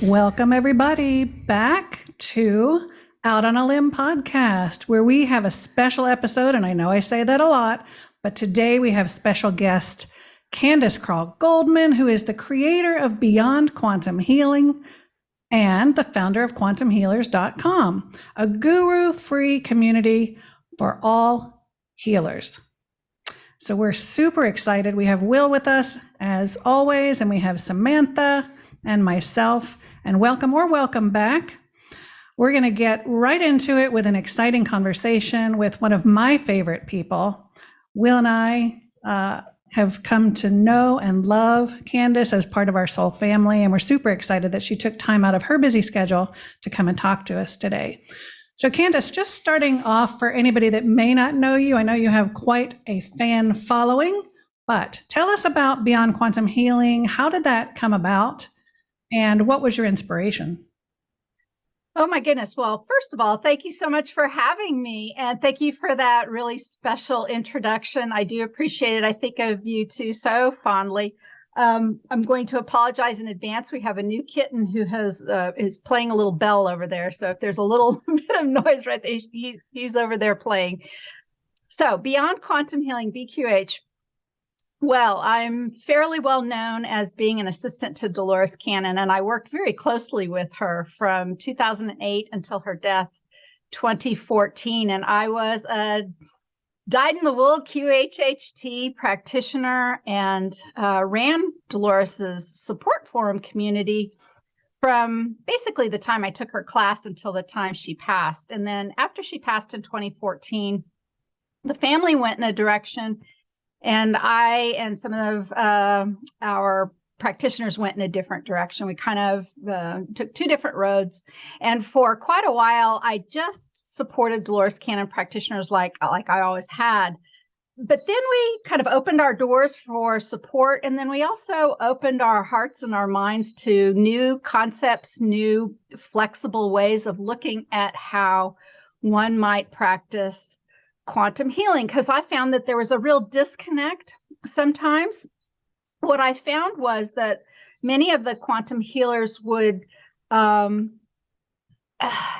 Welcome, everybody, back to Out on a Limb podcast, where we have a special episode, and I know I say that a lot, but today we have special guest Candace Craw-Goldman, who is the creator of Beyond Quantum Healing and the founder of quantumhealers.com, a guru-free community for all healers. So we're super excited. We have Will with us, as always, and we have Samantha and myself, and welcome back. We're going to get right into it with an exciting conversation with one of my favorite people. Will and I have come to know and love Candace as part of our soul family, and we're super excited that she took time out of her busy schedule to come and talk to us today. So Candace, just starting off, for anybody that may not know you, I know you have quite a fan following, but tell us about Beyond Quantum Healing. How did that come about? And what was your inspiration? Oh my goodness. Well, first of all, thank you so much for having me. And thank you for that really special introduction. I do appreciate it. I think of you two so fondly. I'm going to apologize in advance. We have a new kitten who is playing a little bell over there. So if there's a little bit of noise right there, he's over there playing. So Beyond Quantum Healing, BQH. Well, I'm fairly well known as being an assistant to Dolores Cannon, and I worked very closely with her from 2008 until her death, 2014. And I was a dyed-in-the-wool QHHT practitioner and ran Dolores's support forum community from basically the time I took her class until the time she passed. And then after she passed in 2014, the family went in a direction, and I and some of our practitioners went in a different direction. We kind of took two different roads. And for quite a while, I just supported Dolores Cannon practitioners like I always had. But then we kind of opened our doors for support. And then we also opened our hearts and our minds to new concepts, new flexible ways of looking at how one might practice quantum healing, because I found that there was a real disconnect sometimes. What I found was that many of the quantum healers would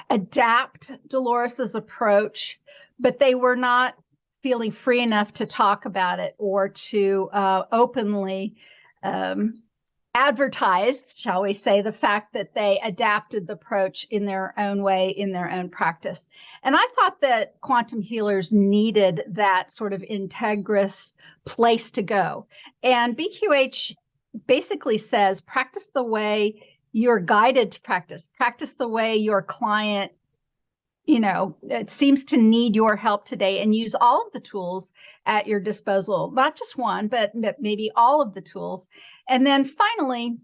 adapt Dolores's approach, but they were not feeling free enough to talk about it or to openly advertise, shall we say, the fact that they adapted the approach in their own way, in their own practice. And I thought that quantum healers needed that sort of integrous place to go. And BQH basically says, practice the way you're guided to practice. Practice the way your client, it seems to need your help today, and use all of the tools at your disposal, not just one, but maybe all of the tools. And then finally,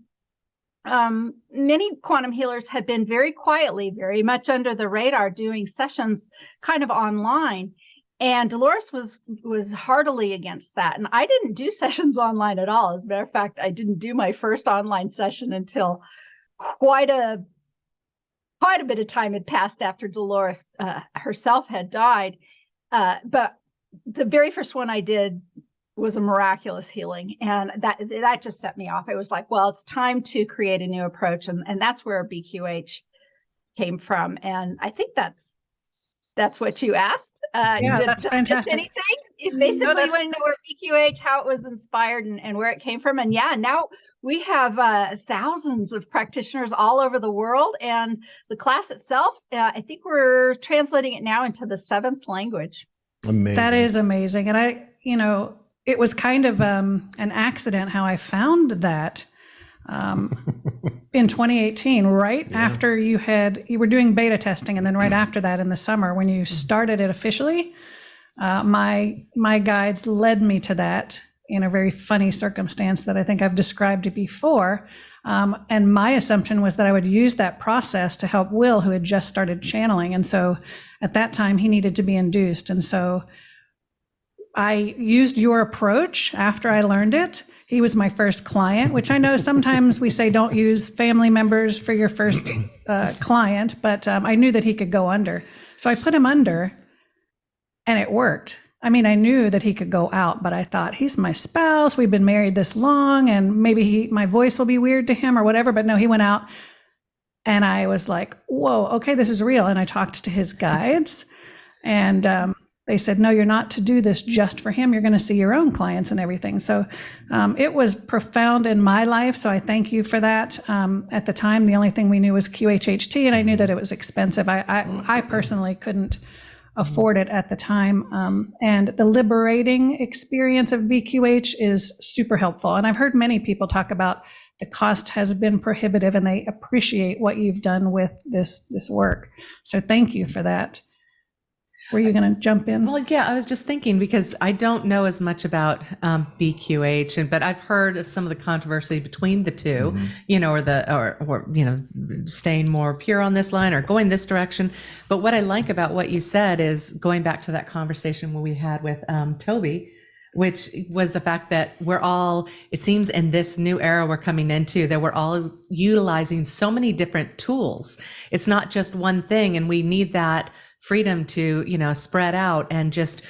many quantum healers had been very quietly, very much under the radar, doing sessions kind of online. And Dolores was heartily against that. And I didn't do sessions online at all. As a matter of fact, I didn't do my first online session until quite a bit of time had passed after Dolores herself had died. But the very first one I did was a miraculous healing. And that just set me off. It was like, well, it's time to create a new approach. And that's where BQH came from. And I think that's what you asked. Yeah, that's fantastic. Anything? Basically, you want to know where BQH, how it was inspired and where it came from. And yeah, now we have thousands of practitioners all over the world. And the class itself, I think we're translating it now into the 7th language. Amazing. That is amazing. And it was kind of an accident how I found that in 2018, right after you were doing beta testing. And then right after that in the summer, when you started it officially, my guides led me to that in a very funny circumstance that I think I've described before. And my assumption was that I would use that process to help Will, who had just started channeling. And so at that time he needed to be induced. And so I used your approach after I learned it. He was my first client, which I know sometimes we say don't use family members for your first client, but I knew that he could go under. So I put him under and it worked. I mean, I knew that he could go out, but I thought, he's my spouse. We've been married this long and maybe my voice will be weird to him or whatever. But no, he went out And I was like, whoa, okay, this is real. And I talked to his guides, and they said, no, you're not to do this just for him. You're going to see your own clients and everything. So it was profound in my life. So I thank you for that. At the time, the only thing we knew was QHHT, and I knew that it was expensive. I personally couldn't afford it at the time. And the liberating experience of BQH is super helpful. And I've heard many people talk about the cost has been prohibitive, and they appreciate what you've done with this work. So thank you for that. Were you going to jump in? Well, yeah, I was just thinking, because I don't know as much about BQH, but I've heard of some of the controversy between the two, or staying more pure on this line or going this direction. But what I like about what you said is going back to that conversation when we had with Toby, which was the fact that we're all, it seems in this new era we're coming into, that we're all utilizing so many different tools. It's not just one thing, and we need that freedom to, spread out and just,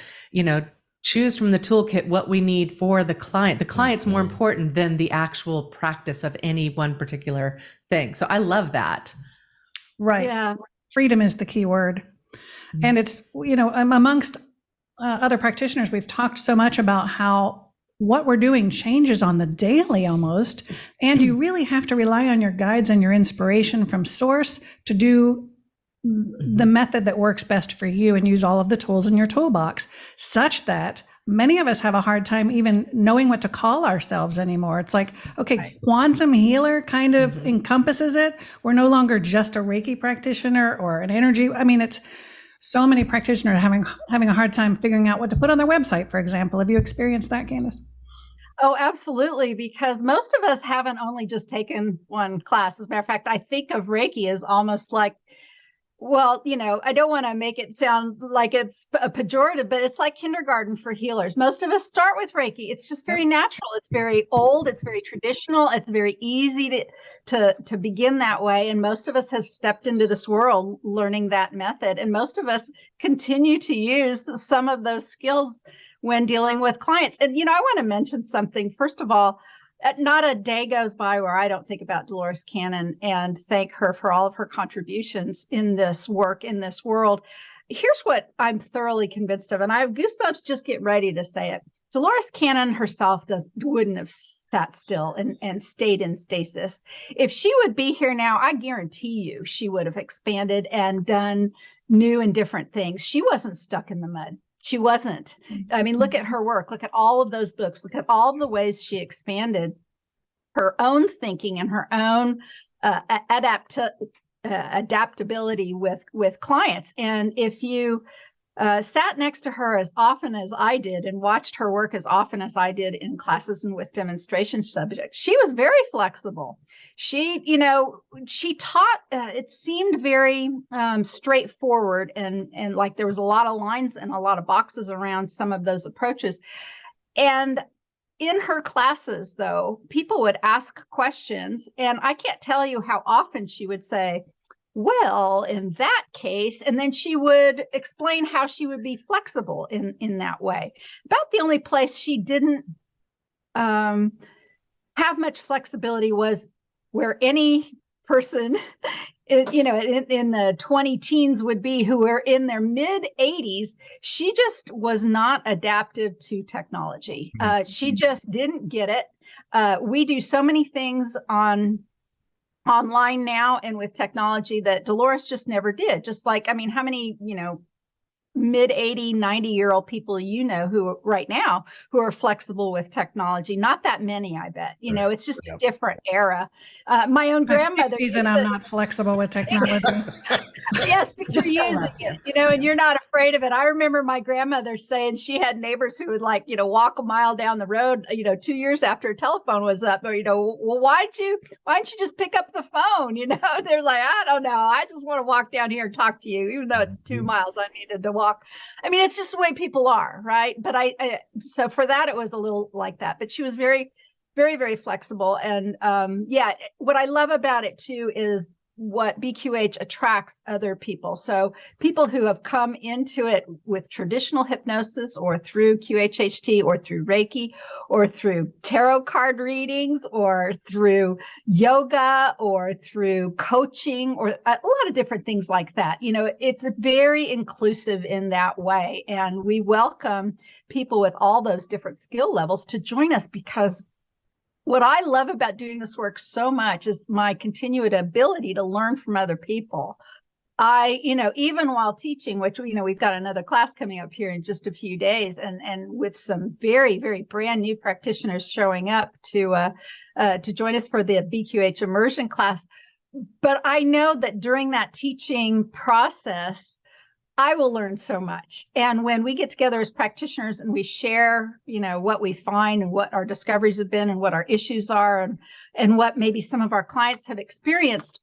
choose from the toolkit what we need for the client. The client's more important than the actual practice of any one particular thing. So I love that. Right. Yeah. Freedom is the key word. And it's, amongst other practitioners, we've talked so much about how what we're doing changes on the daily almost. And you really have to rely on your guides and your inspiration from source to do the method that works best for you, and use all of the tools in your toolbox, such that many of us have a hard time even knowing what to call ourselves anymore. It's like, okay, quantum healer kind of encompasses it. We're no longer just a Reiki practitioner or an energy. I mean, it's so many practitioners having a hard time figuring out what to put on their website, for example. Have you experienced that, Candace? Oh, absolutely. Because most of us haven't only just taken one class. As a matter of fact, I think of Reiki as almost like, well, I don't want to make it sound like it's a pejorative, but it's like kindergarten for healers. Most of us start with Reiki. It's just very natural. It's very old. It's very traditional. It's very easy to begin that way. And most of us have stepped into this world learning that method. And most of us continue to use some of those skills when dealing with clients. And, I want to mention something. First of all, not a day goes by where I don't think about Dolores Cannon and thank her for all of her contributions in this work, in this world. Here's what I'm thoroughly convinced of, and I have goosebumps just get ready to say it. Dolores Cannon herself wouldn't have sat still and stayed in stasis. If she would be here now, I guarantee you she would have expanded and done new and different things. She wasn't stuck in the mud. She wasn't. I mean, look at her work. Look at all of those books. Look at all of the ways she expanded her own thinking and her own adaptability with clients. And if you sat next to her as often as I did and watched her work as often as I did in classes and with demonstration subjects, she was very flexible. She taught, it seemed very straightforward and like there was a lot of lines and a lot of boxes around some of those approaches. And in her classes, though, people would ask questions, and I can't tell you how often she would say, well, in that case, and then she would explain how she would be flexible in that way. About the only place she didn't have much flexibility was where any person, in the 20 teens would be, who were in their mid 80s. She just was not adaptive to technology. She just didn't get it. We do so many things online now and with technology that Dolores just never did. Just like, I mean, how many, mid 80, 90-year-old people who right now who are flexible with technology? Not that many, I bet. It's just a different era. My own grandmother. Reason I'm not flexible with technology. Yes, but you're using it, and you're not afraid of it. I remember my grandmother saying she had neighbors who would walk a mile down the road, 2 years after a telephone was up, or, well, why don't you just pick up the phone? They're like, I don't know. I just want to walk down here and talk to you, even though it's 2 miles I needed to walk. I mean, it's just the way people are, right? But so for that, it was a little like that, but she was very, very, very flexible. And what I love about it too is what BQH attracts other people. So people who have come into it with traditional hypnosis or through QHHT or through Reiki or through tarot card readings or through yoga or through coaching or a lot of different things like that. You know, it's very inclusive in that way. And we welcome people with all those different skill levels to join us, because what I love about doing this work so much is my continued ability to learn from other people. Even while teaching, which, we've got another class coming up here in just a few days, and with some very, very brand new practitioners showing up to join us for the BQH immersion class. But I know that during that teaching process, I will learn so much. And when we get together as practitioners and we share, what we find and what our discoveries have been and what our issues are and what maybe some of our clients have experienced,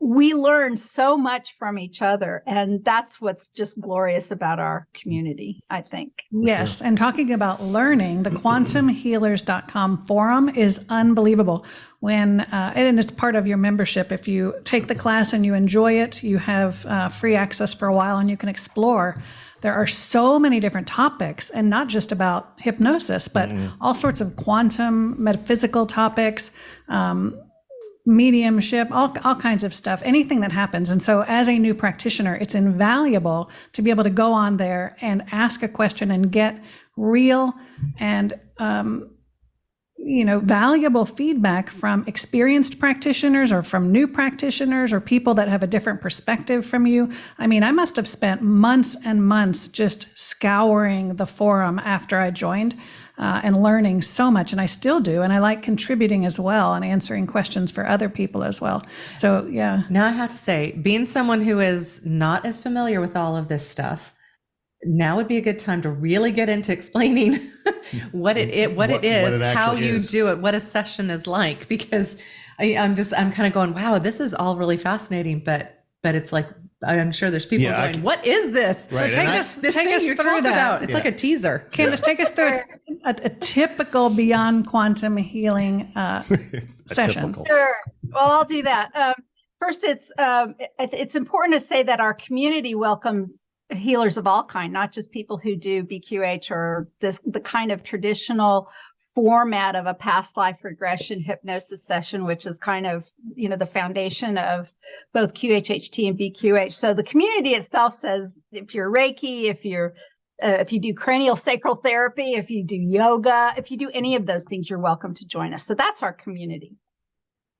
we learn so much from each other. And that's what's just glorious about our community, I think. Yes. Sure. And talking about learning, the quantumhealers.com forum is unbelievable. And it's part of your membership. If you take the class and you enjoy it, you have free access for a while and you can explore. There are so many different topics, and not just about hypnosis, but all sorts of quantum, metaphysical topics, mediumship, all kinds of stuff, anything that happens. And so as a new practitioner, it's invaluable to be able to go on there and ask a question and get real and, valuable feedback from experienced practitioners or from new practitioners or people that have a different perspective from you. I mean, I must have spent months and months just scouring the forum after I joined. And learning so much, and I still do, and I like contributing as well and answering questions for other people as well. So yeah. Now I have to say, being someone who is not as familiar with all of this stuff, now would be a good time to really get into explaining what it is, how you do it, what a session is like, because I'm kind of going, wow, this is all really fascinating, but it's like, I'm sure there's people going, what is this? Right. So take us through that. It's like a teaser. Candace, take us through a typical Beyond Quantum Healing session. Sure. Well, I'll do that. First, it's important to say that our community welcomes healers of all kind, not just people who do BQH or the kind of traditional format of a past life regression hypnosis session, which is kind of, the foundation of both QHHT and BQH. So the community itself says, if you're Reiki, if you do cranial sacral therapy, if you do yoga, if you do any of those things, you're welcome to join us. So that's our community.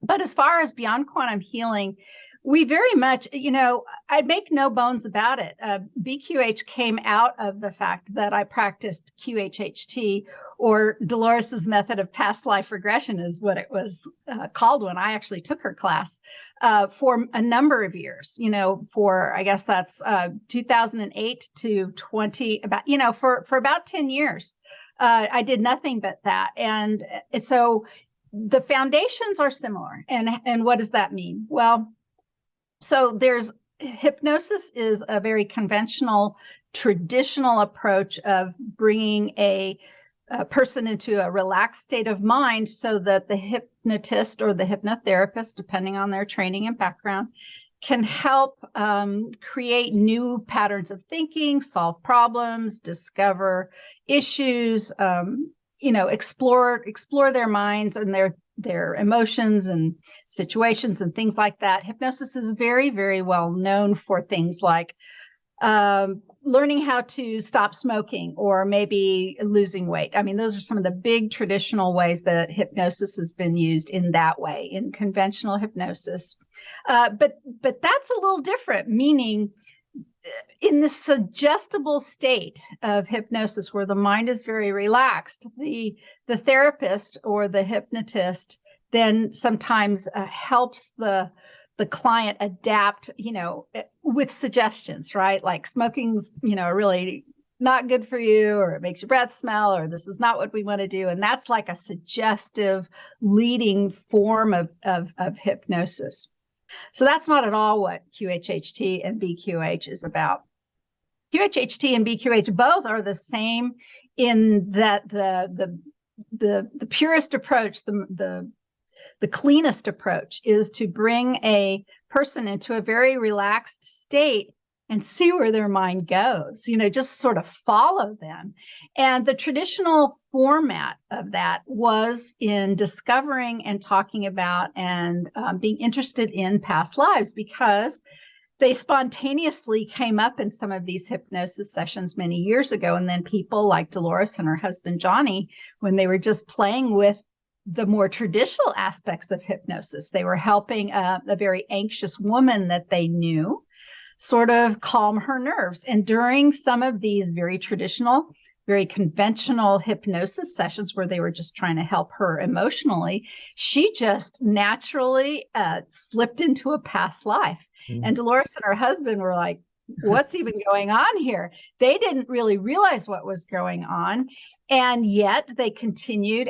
But as far as Beyond Quantum Healing, we very much, I make no bones about it. BQH came out of the fact that I practiced QHHT, or Dolores's method of past life regression is what it was called when I actually took her class, for a number of years, for, I guess that's 2008 to 20, for about 10 years. I did nothing but that. And so the foundations are similar. And what does that mean? Well, so hypnosis is a very conventional, traditional approach of bringing a person into a relaxed state of mind so that the hypnotist or the hypnotherapist, depending on their training and background, can help create new patterns of thinking, solve problems, discover issues, explore their minds and their emotions and situations and things like that. Hypnosis is very, very well known for things like learning how to stop smoking or maybe losing weight. I mean, those are some of the big traditional ways that hypnosis has been used in that way, in conventional hypnosis. But that's a little different, meaning in the suggestible state of hypnosis where the mind is very relaxed, the therapist or the hypnotist then sometimes helps the client adapt, with suggestions, right? Like smoking's, really not good for you, or it makes your breath smell, or this is not what we want to do. And that's like a suggestive leading form of hypnosis. So that's not at all what QHHT and BQH is about. QHHT and BQH both are the same in that the purest approach, the the cleanest approach is to bring a person into a very relaxed state and see where their mind goes, just sort of follow them. And the traditional format of that was in discovering and talking about and being interested in past lives, because they spontaneously came up in some of these hypnosis sessions many years ago. And then people like Dolores and her husband, Johnny, when they were just playing with the more traditional aspects of hypnosis, they were helping a very anxious woman that they knew sort of calm her nerves. And during some of these very traditional, very conventional hypnosis sessions where they were just trying to help her emotionally, she just naturally slipped into a past life. And Dolores and her husband were like, what's even going on here? They didn't really realize what was going on. And yet they continued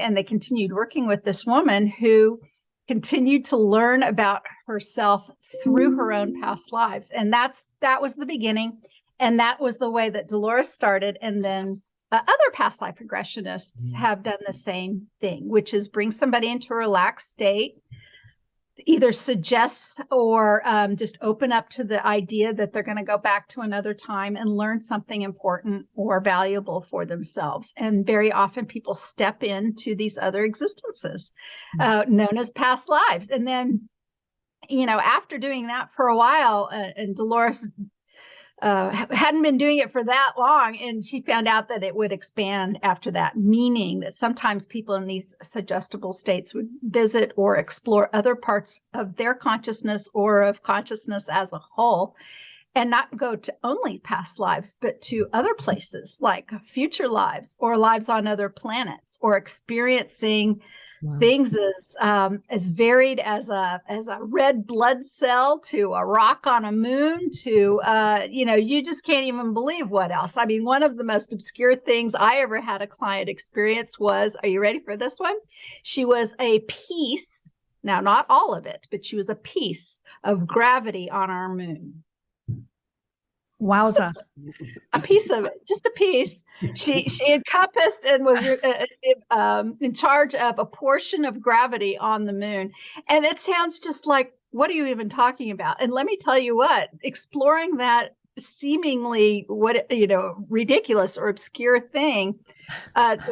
working with this woman who continued to learn about herself through her own past lives. And that was the beginning. And that was the way that Dolores started. And then other past life regressionists have done the same thing, which is bring somebody into a relaxed state, either suggest or just open up to the idea that they're going to go back to another time and learn something important or valuable for themselves. And very often people step into these other existences known as past lives. And then, after doing that for a while, and Dolores hadn't been doing it for that long, and she found out that it would expand after that, meaning that sometimes people in these suggestible states would visit or explore other parts of their consciousness or of consciousness as a whole, and not go to only past lives, but to other places like future lives or lives on other planets, or experiencing things as varied as a red blood cell to a rock on a moon to you just can't even believe what else. I mean, one of the most obscure things I ever had a client experience was, are you ready for this one? She was a piece, now not all of it, but she was a piece of gravity on our moon. Wowza. A piece of it, just a piece. She encompassed and was in charge of a portion of gravity on the moon. And it sounds just like, what are you even talking about? And let me tell you what, exploring that seemingly ridiculous or obscure thing,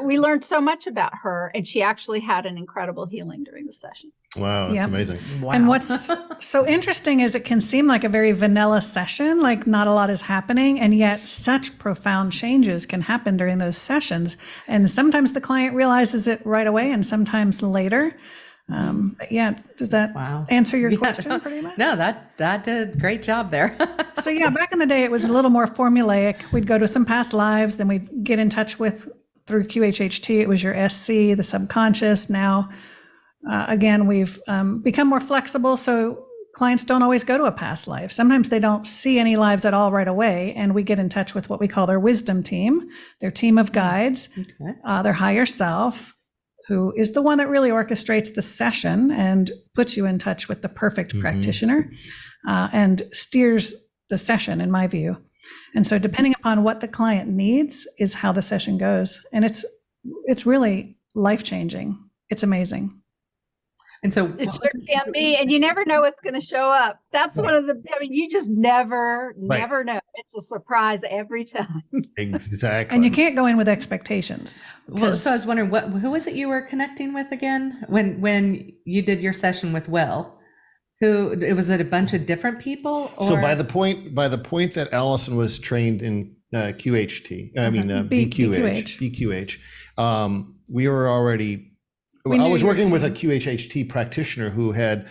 we learned so much about her, and she actually had an incredible healing during the session. Wow, that's amazing. Wow. And what's so interesting is it can seem like a very vanilla session, like not a lot is happening, and yet such profound changes can happen during those sessions. And sometimes the client realizes it right away, and sometimes later. But yeah, does that answer your question pretty much? No, that did a great job there. So yeah, back in the day, it was a little more formulaic. We'd go to some past lives, then we'd get in touch with, through QHHT, it was your SC, the subconscious. Now, again, we've become more flexible, so clients don't always go to a past life. Sometimes they don't see any lives at all right away, and we get in touch with what we call their wisdom team, their team of guides, their higher self, who is the one that really orchestrates the session and puts you in touch with the perfect practitioner and steers the session, in my view. And so depending upon what the client needs is how the session goes. And it's really life-changing. It's amazing. And so it sure can be, and you never know what's going to show up. That's one of the, you just never know. It's a surprise every time. Exactly. And you can't go in with expectations. Well, so I was wondering, who was it you were connecting with again when you did your session with Will? Was it a bunch of different people? Or? So by the point that Allison was trained in QHT, BQH, we were already. I was working with a QHHT practitioner who had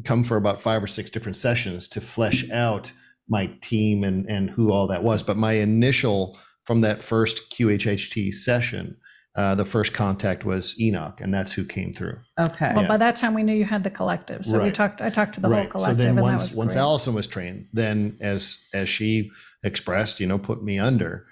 come for about 5 or 6 different sessions to flesh out my team and who all that was. But my initial, from that first QHHT session, the first contact was Enoch, and that's who came through. Okay. Well, by that time we knew you had the collective. So I talked to the whole collective. So then and once that was Allison was trained, then as she expressed, put me under,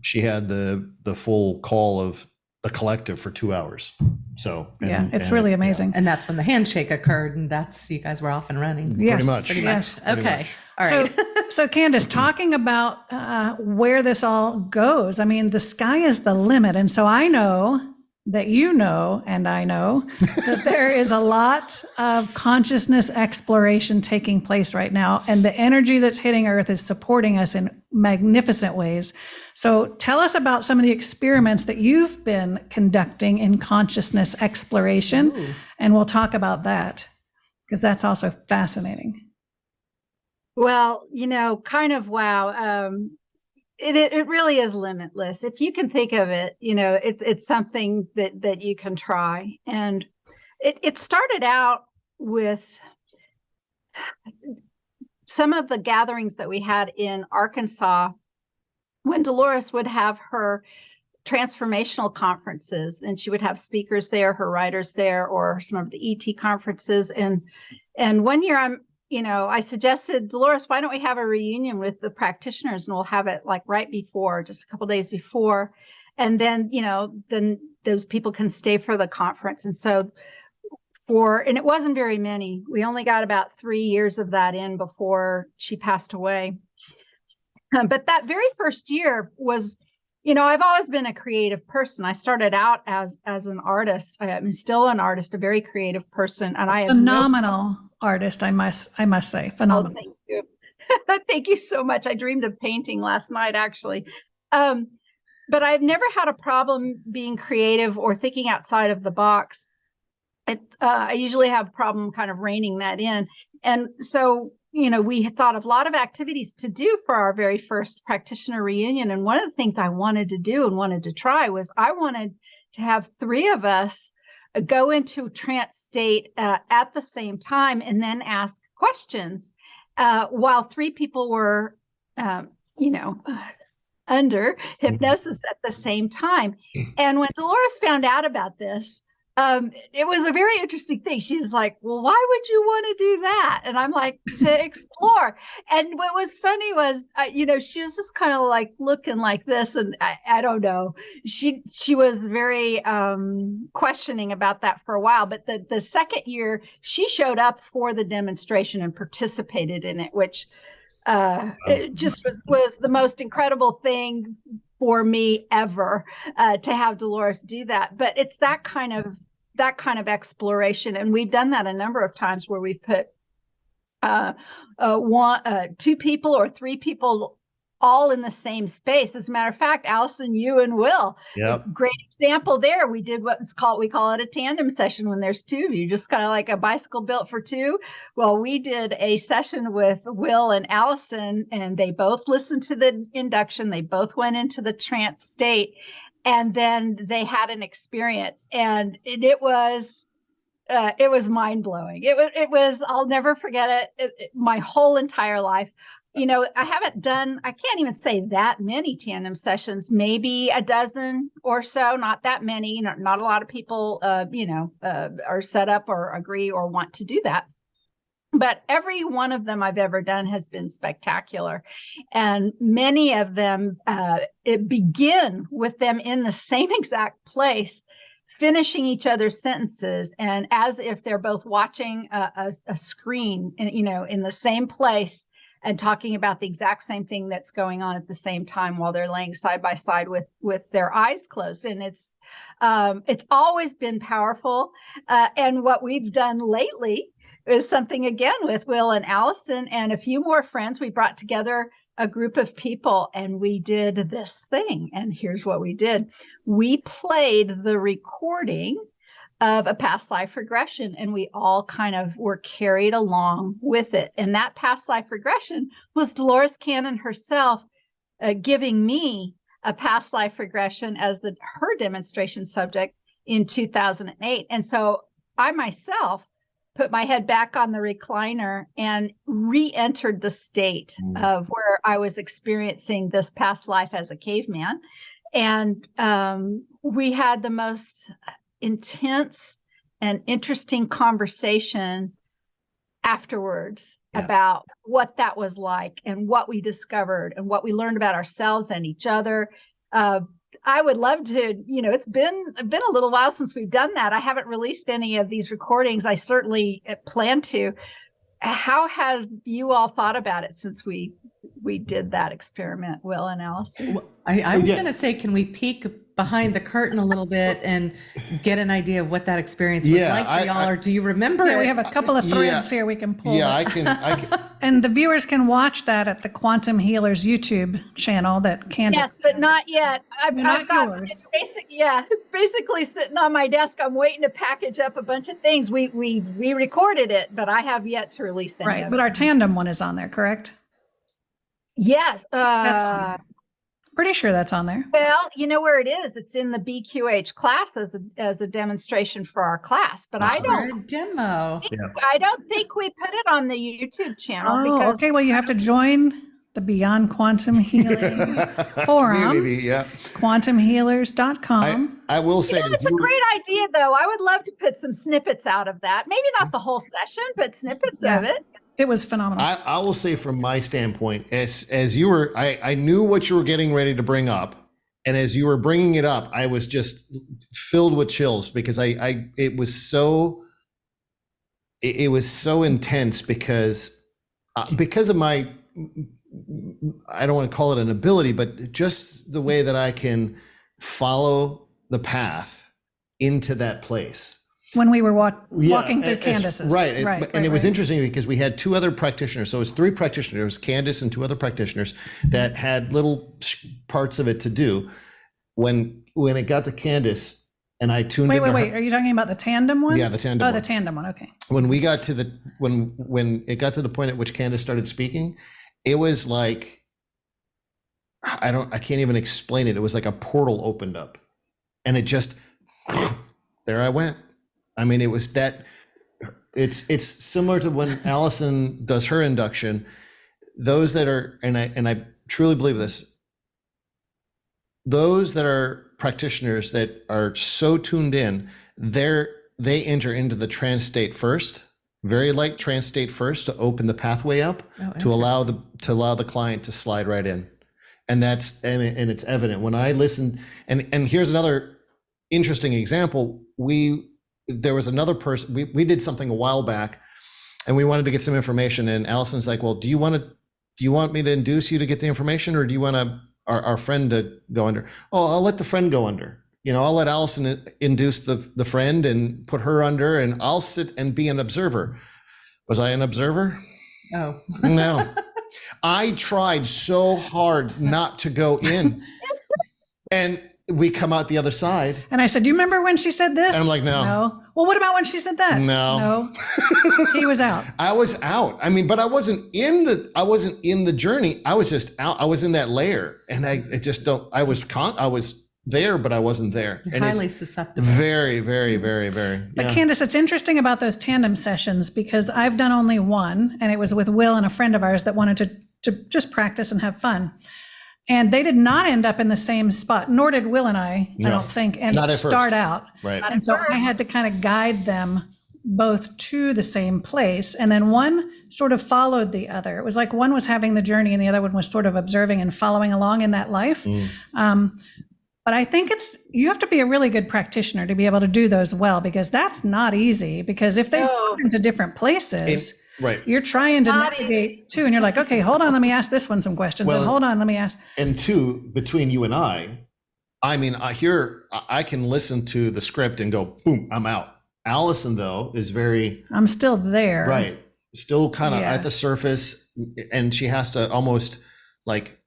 she had the full call of the collective for 2 hours. So it's really amazing. Yeah. And that's when the handshake occurred, and you guys were off and running. Yes, pretty much. Okay. All right. So Candace, talking about where this all goes, I mean, the sky is the limit. And so I know that you know, and I know, that there is a lot of consciousness exploration taking place right now. And the energy that's hitting Earth is supporting us in magnificent ways. So tell us about some of the experiments that you've been conducting in consciousness exploration. Ooh. And we'll talk about that because that's also fascinating. Well, kind of wow. It really is limitless. If you can think of it, it's something that you can try. And it started out with some of the gatherings that we had in Arkansas when Dolores would have her transformational conferences, and she would have speakers there, her writers there, or some of the ET conferences. And one year I suggested, Dolores, why don't we have a reunion with the practitioners, and we'll have it like right before, just a couple days before. And then, then those people can stay for the conference. And so and it wasn't very many. We only got about 3 years of that in before she passed away. But that very first year was, I've always been a creative person. I started out as an artist. I'm still an artist, a very creative person. And I am phenomenal artist, I must say. Phenomenal. Oh, thank you. Thank you so much. I dreamed of painting last night, actually. But I've never had a problem being creative or thinking outside of the box. I usually have a problem kind of reining that in. And so, we had thought of a lot of activities to do for our very first practitioner reunion. And one of the things I wanted to do and wanted to try was I wanted to have 3 of us go into trance state at the same time and then ask questions while 3 people were, under hypnosis at the same time. And when Dolores found out about this, it was a very interesting thing. She was like, well, why would you want to do that? And I'm like, to explore. And what was funny was, she was just kind of like looking like this. And I don't know, she was very questioning about that for a while. But the second year, she showed up for the demonstration and participated in it, which it just was the most incredible thing for me ever to have Dolores do that. But it's that kind of exploration, and we've done that a number of times where we've put 2 people or 3 people all in the same space. As a matter of fact, Allison, you and Will, great example there. We did we call it a tandem session when there's 2 of you, just kind of like a bicycle built for 2. Well, we did a session with Will and Allison, and they both listened to the induction. They both went into the trance state, and then they had an experience, and it was mind blowing. It was, I'll never forget it my whole entire life. I can't even say that many tandem sessions, maybe a dozen or so, not that many. Not a lot of people, are set up or agree or want to do that. But every one of them I've ever done has been spectacular. And many of them begin with them in the same exact place, finishing each other's sentences, and as if they're both watching a screen, in the same place, and talking about the exact same thing that's going on at the same time while they're laying side by side with their eyes closed. And it's always been powerful. And what we've done lately is something, again, with Will and Allison and a few more friends. We brought together a group of people and we did this thing. And here's what we did. We played the recording of a past life regression, and we all kind of were carried along with it. And that past life regression was Dolores Cannon herself giving me a past life regression as her demonstration subject in 2008. And so I myself put my head back on the recliner and re-entered the state of where I was experiencing this past life as a caveman. And we had the most intense and interesting conversation afterwards about what that was like and what we discovered and what we learned about ourselves and each other. I would love to, it's been a little while since we've done that. I haven't released any of these recordings. I certainly plan to. How have you all thought about it since we we did that experiment, Will and Allison. I was Yeah. going to say, can we peek behind the curtain a little bit and get an idea of what that experience was Yeah, like for y'all, or do you remember Yeah, it? we have a couple of threads here we can pull. Yeah, I can. And the viewers can watch that at the Quantum Healers YouTube channel that Candace. Yes, but not yet. I've Not got yours. it's basically sitting on my desk. I'm waiting to package up a bunch of things. We recorded it, but I have yet to release any Right, of but it. our tandem one is on there, correct? Yes. That's on there. Pretty sure that's on there. Well, you know where it is. It's in the BQH class as a demonstration for our class. But I For don't a demo. think we put it on the YouTube channel Oh, because okay. Well, you have to join the Beyond Quantum Healing Forum, Community, yeah. quantumhealers.com. I will say it's a great idea, though. I would love to put some snippets out of that. Maybe not the whole session, but snippets of it. It was phenomenal. I will say from my standpoint, as you were, I knew what you were getting ready to bring up, and as you were bringing it up, I was just filled with chills because it was so intense because of my, I don't want to call it an ability, but just the way that I can follow the path into that place. When we were walking through Candace's. Right. And it was right. interesting because we had two other practitioners. So it was three practitioners, Candace and two other practitioners that had little parts of it to do. When it got to Candace and I tuned in. Wait. Are you talking about the tandem one? Yeah, the tandem Oh, one. the tandem one. Okay. When we got to when it got to the point at which Candace started speaking, it was like, I can't even explain it. It was like a portal opened up and it just, there I went. I mean, it was that it's similar to when Allison does her induction. Those that are, and I truly believe this, those that are practitioners that are so tuned in, they enter into the trance state first, very light trance state first to open the pathway up to allow the client to slide right in. And and it's evident when I listen. And here's another interesting example. There was another person, we did something a while back and we wanted to get some information, and Allison's like, well, do you want me to induce you to get the information, or do you want our friend to go under? Oh, I'll let the friend go under. I'll let Allison induce the friend and put her under, and I'll sit and be an observer. Was I an observer? Oh. No. I tried so hard not to go in. And we come out the other side. And I said, do you remember when she said this? And I'm like, no. No. Well, what about when she said that? No. He was out. I was out. I mean, but I wasn't in the journey. I was just out. I was in that layer, and I was there, but I wasn't there. You're and highly it's susceptible. very, very, very, very. But Yeah. Candace, it's interesting about those tandem sessions because I've done only one, and it was with Will and a friend of ours that wanted to just practice and have fun. And they did not end up in the same spot, nor did Will and I No, don't think, and not at start first. out. Right. And so I had to kind of guide them both to the same place. And then one sort of followed the other. It was like one was having the journey and the other one was sort of observing and following along in that life. But I think you have to be a really good practitioner to be able to do those well, because that's not easy. Because if they go into different places, Right. you're trying to Not navigate too, and you're like, okay, hold on, let me ask this one some questions, Well, and hold on, let me ask. And two, between you and I mean, I can listen to the script and go, boom, I'm out. Allison, though, is very I'm still there. right, still kind of Yeah. at the surface, and she has to almost like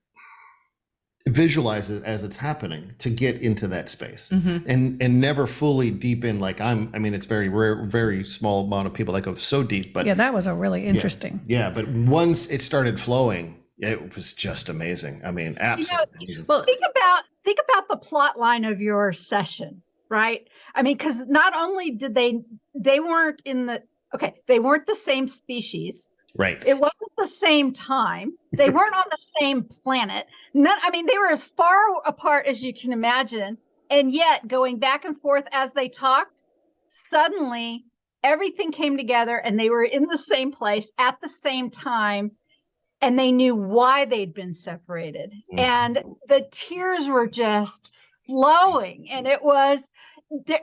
visualize it as it's happening to get into that space, and never fully deep in. Like I mean, it's very rare, very small amount of people that go so deep, but Yeah, that was a really interesting. yeah, but once it started flowing, it was just amazing. I mean, absolutely. Well, Think about the plot line of your session, right? I mean, because not only did they weren't they weren't the same species. Right. It wasn't the same time. They weren't on the same planet. They were as far apart as you can imagine. And yet, going back and forth as they talked, suddenly everything came together and they were in the same place at the same time. And they knew why they'd been separated. And the tears were just flowing. And it was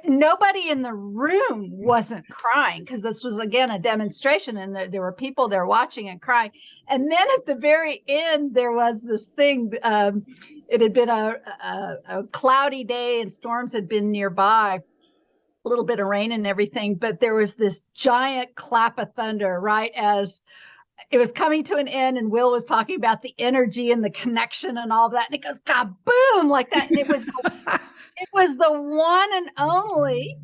nobody in the room wasn't crying, because this was, again, a demonstration, and there were people there watching and crying. And then at the very end, there was this thing. It had been a cloudy day, and storms had been nearby, a little bit of rain and everything, but there was this giant clap of thunder right as it was coming to an end, and Will was talking about the energy and the connection and all that, and it goes kaboom like that, and it was the one and only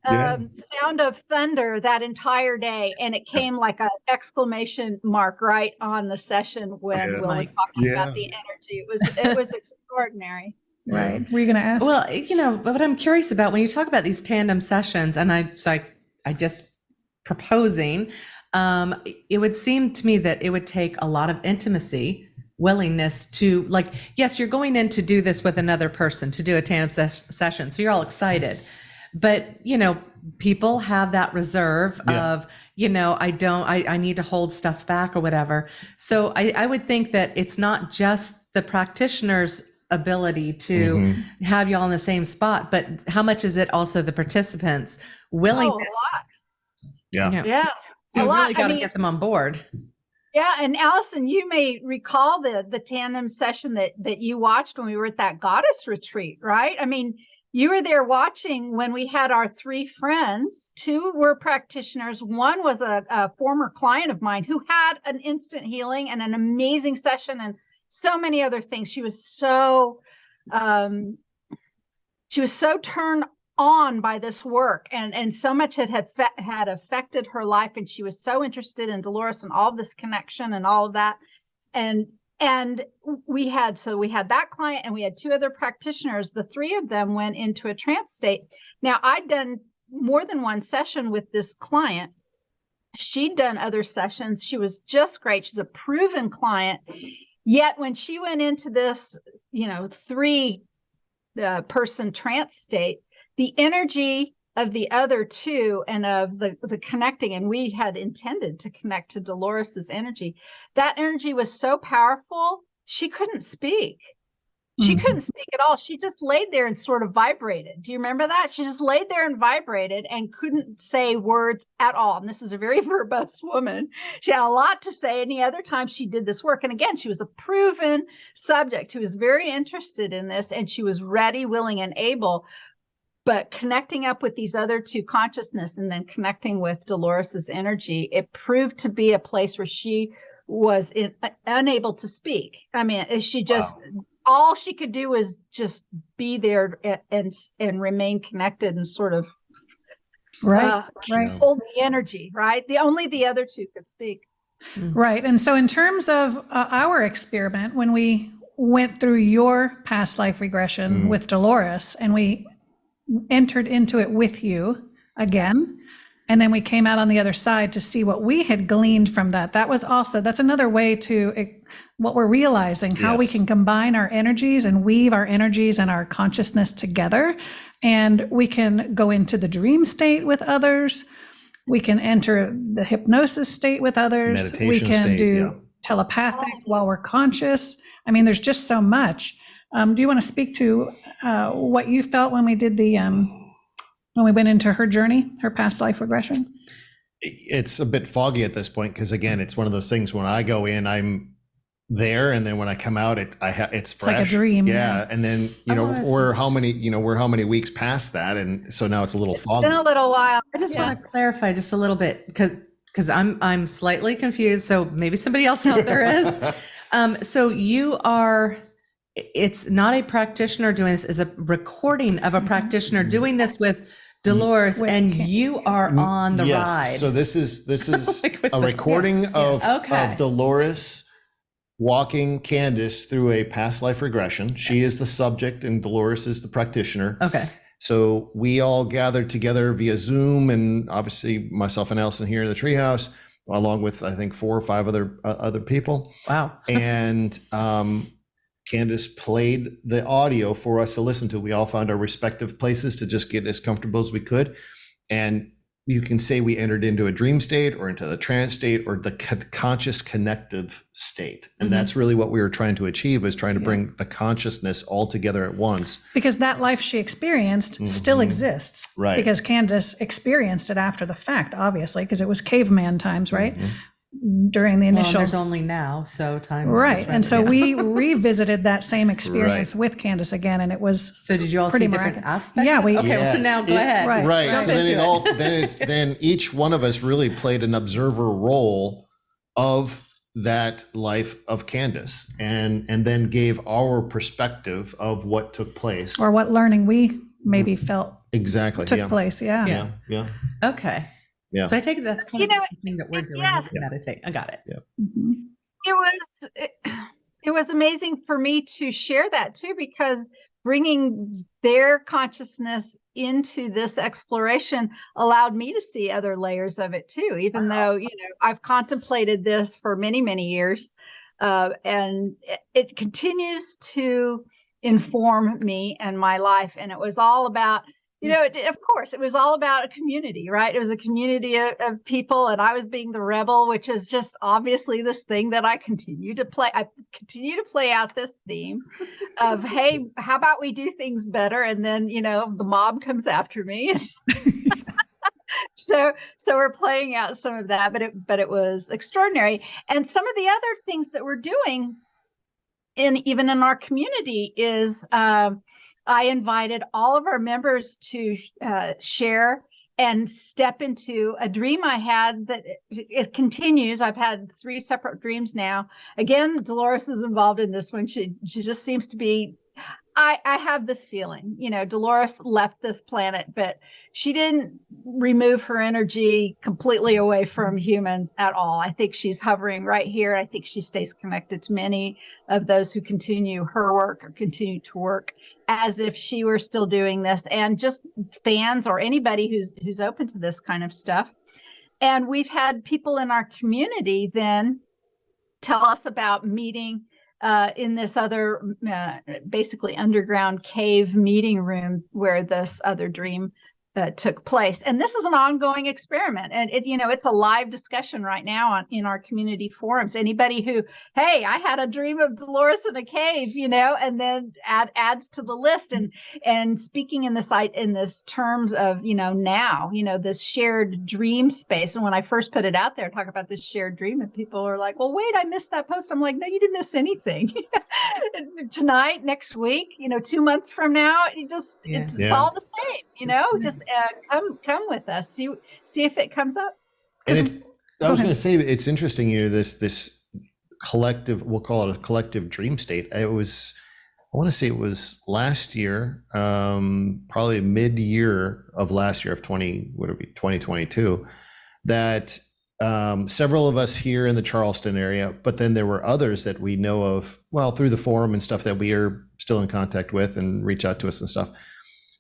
sound of thunder that entire day, and it came like an exclamation mark right on the session when Will was talking about the energy. It was extraordinary. Right. Were you going to ask? Well, what I'm curious about when you talk about these tandem sessions, and I just proposing, it would seem to me that it would take a lot of intimacy, willingness to, like, yes, you're going in to do this with another person, to do a tandem session. So you're all excited, but people have that reserve of, I need to hold stuff back or whatever. So I would think that it's not just the practitioner's ability to have you all in the same spot, but how much is it also the participants' willingness? A lot. Yeah. So you really got to get them on board. Yeah. And Allison, you may recall the tandem session that you watched when we were at that goddess retreat, right? I mean, you were there watching when we had our 3 friends. 2 were practitioners. One was a former client of mine who had an instant healing and an amazing session and so many other things. She was so turned on by this work, and so much had affected her life, and she was so interested in Dolores and all of this connection and all of that. And we had that client, and we had 2 other practitioners. The 3 of them went into a trance state. Now, I'd done more than one session with this client. She'd done other sessions. She was just great. She's a proven client. Yet when she went into this, 3 person trance state, the energy of the other 2 and of the connecting, and we had intended to connect to Dolores's energy. That energy was so powerful, she couldn't speak. She couldn't speak at all. She just laid there and sort of vibrated. Do you remember that? She just laid there and vibrated and couldn't say words at all. And this is a very verbose woman. She had a lot to say any other time she did this work. And again, she was a proven subject who was very interested in this, and she was ready, willing, and able. But connecting up with these other 2 consciousness and then connecting with Dolores's energy, it proved to be a place where she was unable to speak. I mean, she just... Wow. All she could do was just be there and remain connected and sort of hold the energy, right? The other 2 could speak. Right. And so in terms of our experiment, when we went through your past life regression with Dolores, and we entered into it with you again, and then we came out on the other side to see what we had gleaned from that. That's another way to what we're realizing, how we can combine our energies and weave our energies and our consciousness together. And we can go into the dream state with others. We can enter the hypnosis state with others. Meditation we can state, do telepathic while we're conscious. I mean, there's just so much. Do you want to speak to what you felt when we did when we went into her journey, her past life regression? It's a bit foggy at this point, because again, it's one of those things, when I go in, I'm there, and then when I come out, it's fresh. It's like a dream. Yeah. And then, we're how many weeks past that. And so now it's a little foggy. It's been a little while. I just want to clarify just a little bit, because I'm slightly confused. So maybe somebody else out there is. So you are, it's not a practitioner doing this, is a recording of a practitioner doing this with Dolores, and you are on the ride. So this is a recording of Dolores walking Candace through a past life regression. She is the subject and Dolores is the practitioner. Okay. So we all gathered together via Zoom, and obviously myself and Allison here in the treehouse, along with I think 4 or 5 other people. Wow. And Candace played the audio for us to listen to. We all found our respective places to just get as comfortable as we could. And you can say we entered into a dream state or into the trance state or the conscious connective state. And that's really what we were trying to achieve, was trying to bring the consciousness all together at once. Because that life she experienced still exists. Right. Because Candace experienced it after the fact, obviously, because it was caveman times, right? During the Well, initial. there's only now, so time. Right. And so we revisited that same experience with Candace again, and it was. So did you all see pretty different miraculous. aspects? Yeah, we. Okay, well, so now go ahead. Right. Right. Jump So then into it. then each one of us really played an observer role of that life of Candace, and then gave our perspective of what took place. Or what learning we maybe felt Exactly. took place. Yeah. Yeah. Okay. Yeah. So I take it that's kind of You know, the thing that we're doing. yeah. Meditate. I got it. Mhm. It was amazing for me to share that too, because bringing their consciousness into this exploration allowed me to see other layers of it too, even though, I've contemplated this for many, many years. And it continues to inform me and my life. And it was all about, of course, it was all about a community, right? It was a community of people, and I was being the rebel, which is just obviously this thing that I continue to play. I continue to play out this theme of, hey, how about we do things better? And then, the mob comes after me. So we're playing out some of that, but it was extraordinary. And some of the other things that we're doing even in our community is, I invited all of our members to share and step into a dream I had that it continues. I've had 3 separate dreams now. Again, Dolores is involved in this one. She just seems to be, I have this feeling, Dolores left this planet, but she didn't remove her energy completely away from humans at all. I think she's hovering right here. I think she stays connected to many of those who continue her work or continue to work as if she were still doing this, and just fans or anybody who's open to this kind of stuff. And we've had people in our community then tell us about meeting in this other basically underground cave meeting room where this other dream took place. And this is an ongoing experiment, and it's a live discussion right now in our community forums. Anybody who, hey, I had a dream of Dolores in a cave, and then adds to the list, and speaking in this terms of now, this shared dream space. And when I first put it out there, talk about this shared dream, and people are like, well, wait, I missed that post. I'm like, no, you didn't miss anything. Tonight, next week, 2 months from now, it's all the same, just come with us, see if it comes up. And I was going to say, it's interesting, this collective, we'll call it a collective dream state. I want to say it was last year, probably mid-year of last year of 2022, that several of us here in the Charleston area, but then there were others that we know of, well, through the forum and stuff, that we are still in contact with and reach out to us and stuff.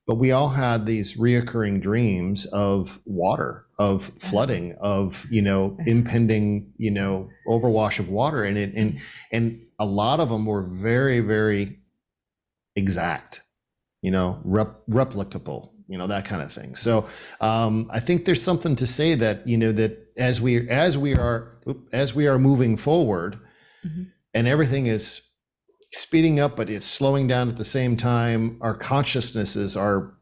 But we all had these reoccurring dreams of water, of flooding, of, impending, overwash of water. And a lot of them were very, very exact, replicable, that kind of thing. So I think there's something to say that, that as we are moving forward, and everything is speeding up, but it's slowing down at the same time, our consciousnesses are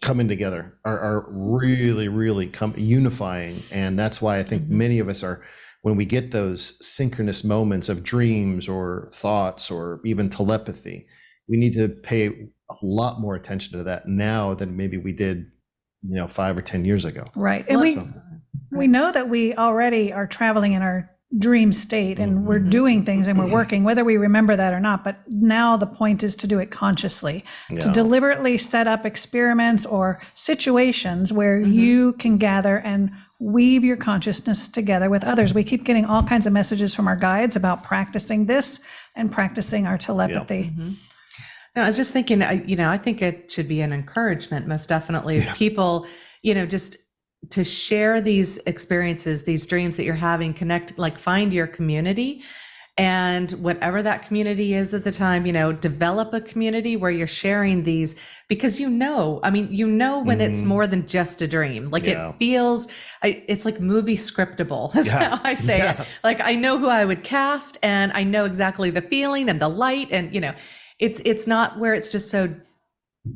coming together, are really, really unifying. And that's why I think many of us are, when we get those synchronous moments of dreams or thoughts or even telepathy, we need to pay a lot more attention to that now than maybe we did, 5 or 10 years ago. Right. And we know that we already are traveling in our dream state, and we're doing things and we're working, whether we remember that or not. But now the point is to do it consciously, to deliberately set up experiments or situations where you can gather and weave your consciousness together with others. We keep getting all kinds of messages from our guides about practicing this and practicing our telepathy. No, I was just thinking, I think it should be an encouragement, most definitely, if people, just to share these experiences, these dreams that you're having, connect, like find your community And whatever that community is at the time, develop a community where you're sharing these, because when it's more than just a dream. Like it feels, it's like movie scriptable, is how I say it. Like I know who I would cast, and I know exactly the feeling and the light, and it's not where it's just so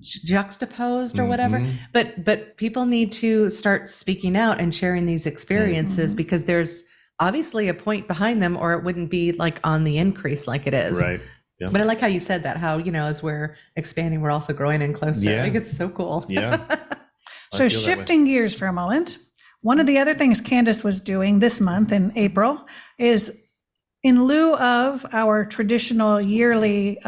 juxtaposed or whatever, but people need to start speaking out and sharing these experiences, because there's obviously a point behind them, or it wouldn't be like on the increase like it is. Right. Yeah. But I like how you said that, how, as we're expanding, we're also growing in closer. Yeah. I think it's so cool. Yeah. So shifting gears for a moment, one of the other things Candace was doing this month in April is, in lieu of our traditional yearly,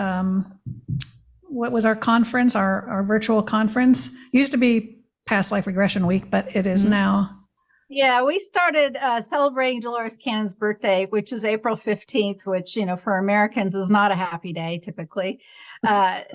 what was our conference, our virtual conference? Used to be Past Life Regression Week, but it is now. Yeah, we started celebrating Dolores Cannon's birthday, which is April 15th, which, for Americans is not a happy day typically. And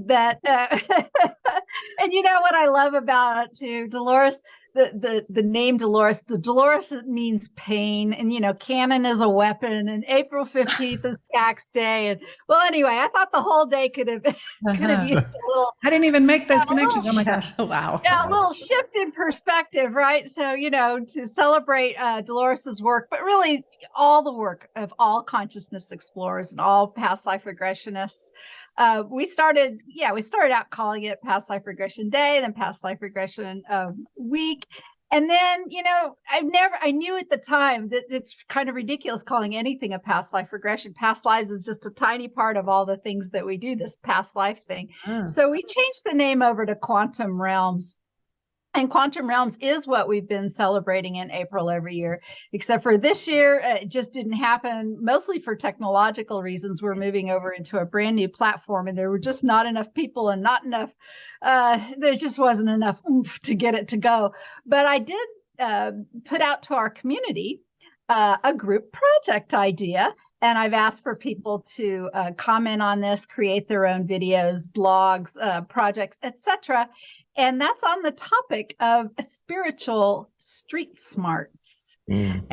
what I love about it too, Dolores, the name Dolores, the Dolores means pain, and Cannon is a weapon, and April 15th is tax day. And well, anyway, I thought the whole day could have used a little. I didn't even make those connections. Oh my gosh. Wow. Yeah, a little shift in perspective, right? So, to celebrate Dolores's work, but really all the work of all consciousness explorers and all past life regressionists. We started out calling it Past Life Regression Day, then Past Life Regression Week. And then, I knew at the time that it's kind of ridiculous calling anything a past life regression. Past lives is just a tiny part of all the things that we do, this past life thing. So we changed the name over to Quantum Realms. And Quantum Realms is what we've been celebrating in April every year, except for this year, it just didn't happen, mostly for technological reasons. We're moving over into a brand new platform, and there were just not enough people and not enough, there just wasn't enough oomph to get it to go. But I did put out to our community a group project idea. And I've asked for people to comment on this, create their own videos, blogs, projects, etc. And that's on the topic of spiritual street smarts. And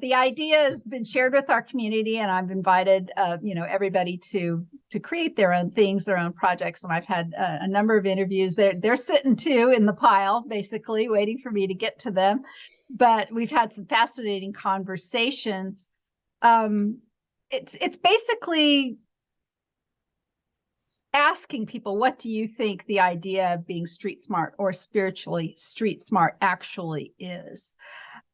the idea has been shared with our community, and I've invited, everybody to create their own things, their own projects. And I've had a number of interviews. They're sitting too in the pile, basically waiting for me to get to them. But we've had some fascinating conversations. It's basically asking people, what do you think the idea of being street smart or spiritually street smart actually is?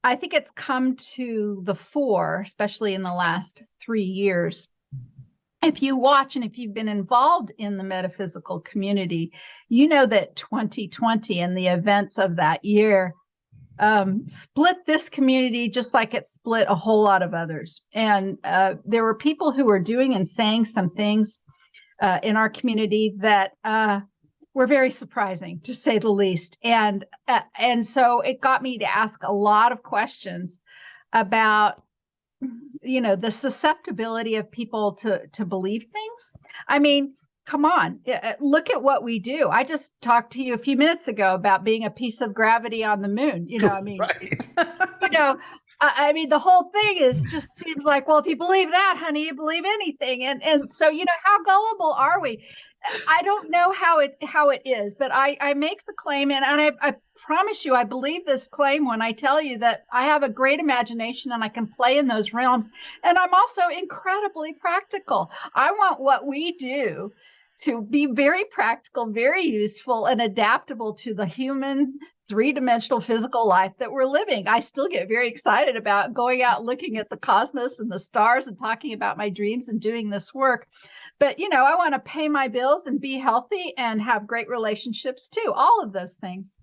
I think it's come to the fore, especially in the last 3 years. If you watch and if you've been involved in the metaphysical community, you know that 2020 and the events of that year split this community just like it split a whole lot of others. And there were people who were doing and saying some things in our community that were very surprising, to say the least. And so it got me to ask a lot of questions about, the susceptibility of people to believe things. I mean, come on, look at what we do. I just talked to you a few minutes ago about being a piece of gravity on the moon. Right. I mean, the whole thing just seems like, well, if you believe that, honey, you believe anything. And so, how gullible are we? I don't know how it is, but I make the claim, and I promise you, I believe this claim when I tell you that I have a great imagination and I can play in those realms. And I'm also incredibly practical. I want what we do to be very practical, very useful, and adaptable to the human three-dimensional physical life that we're living. I still get very excited about going out, looking at the cosmos and the stars and talking about my dreams and doing this work. But, I want to pay my bills and be healthy and have great relationships too. All of those things.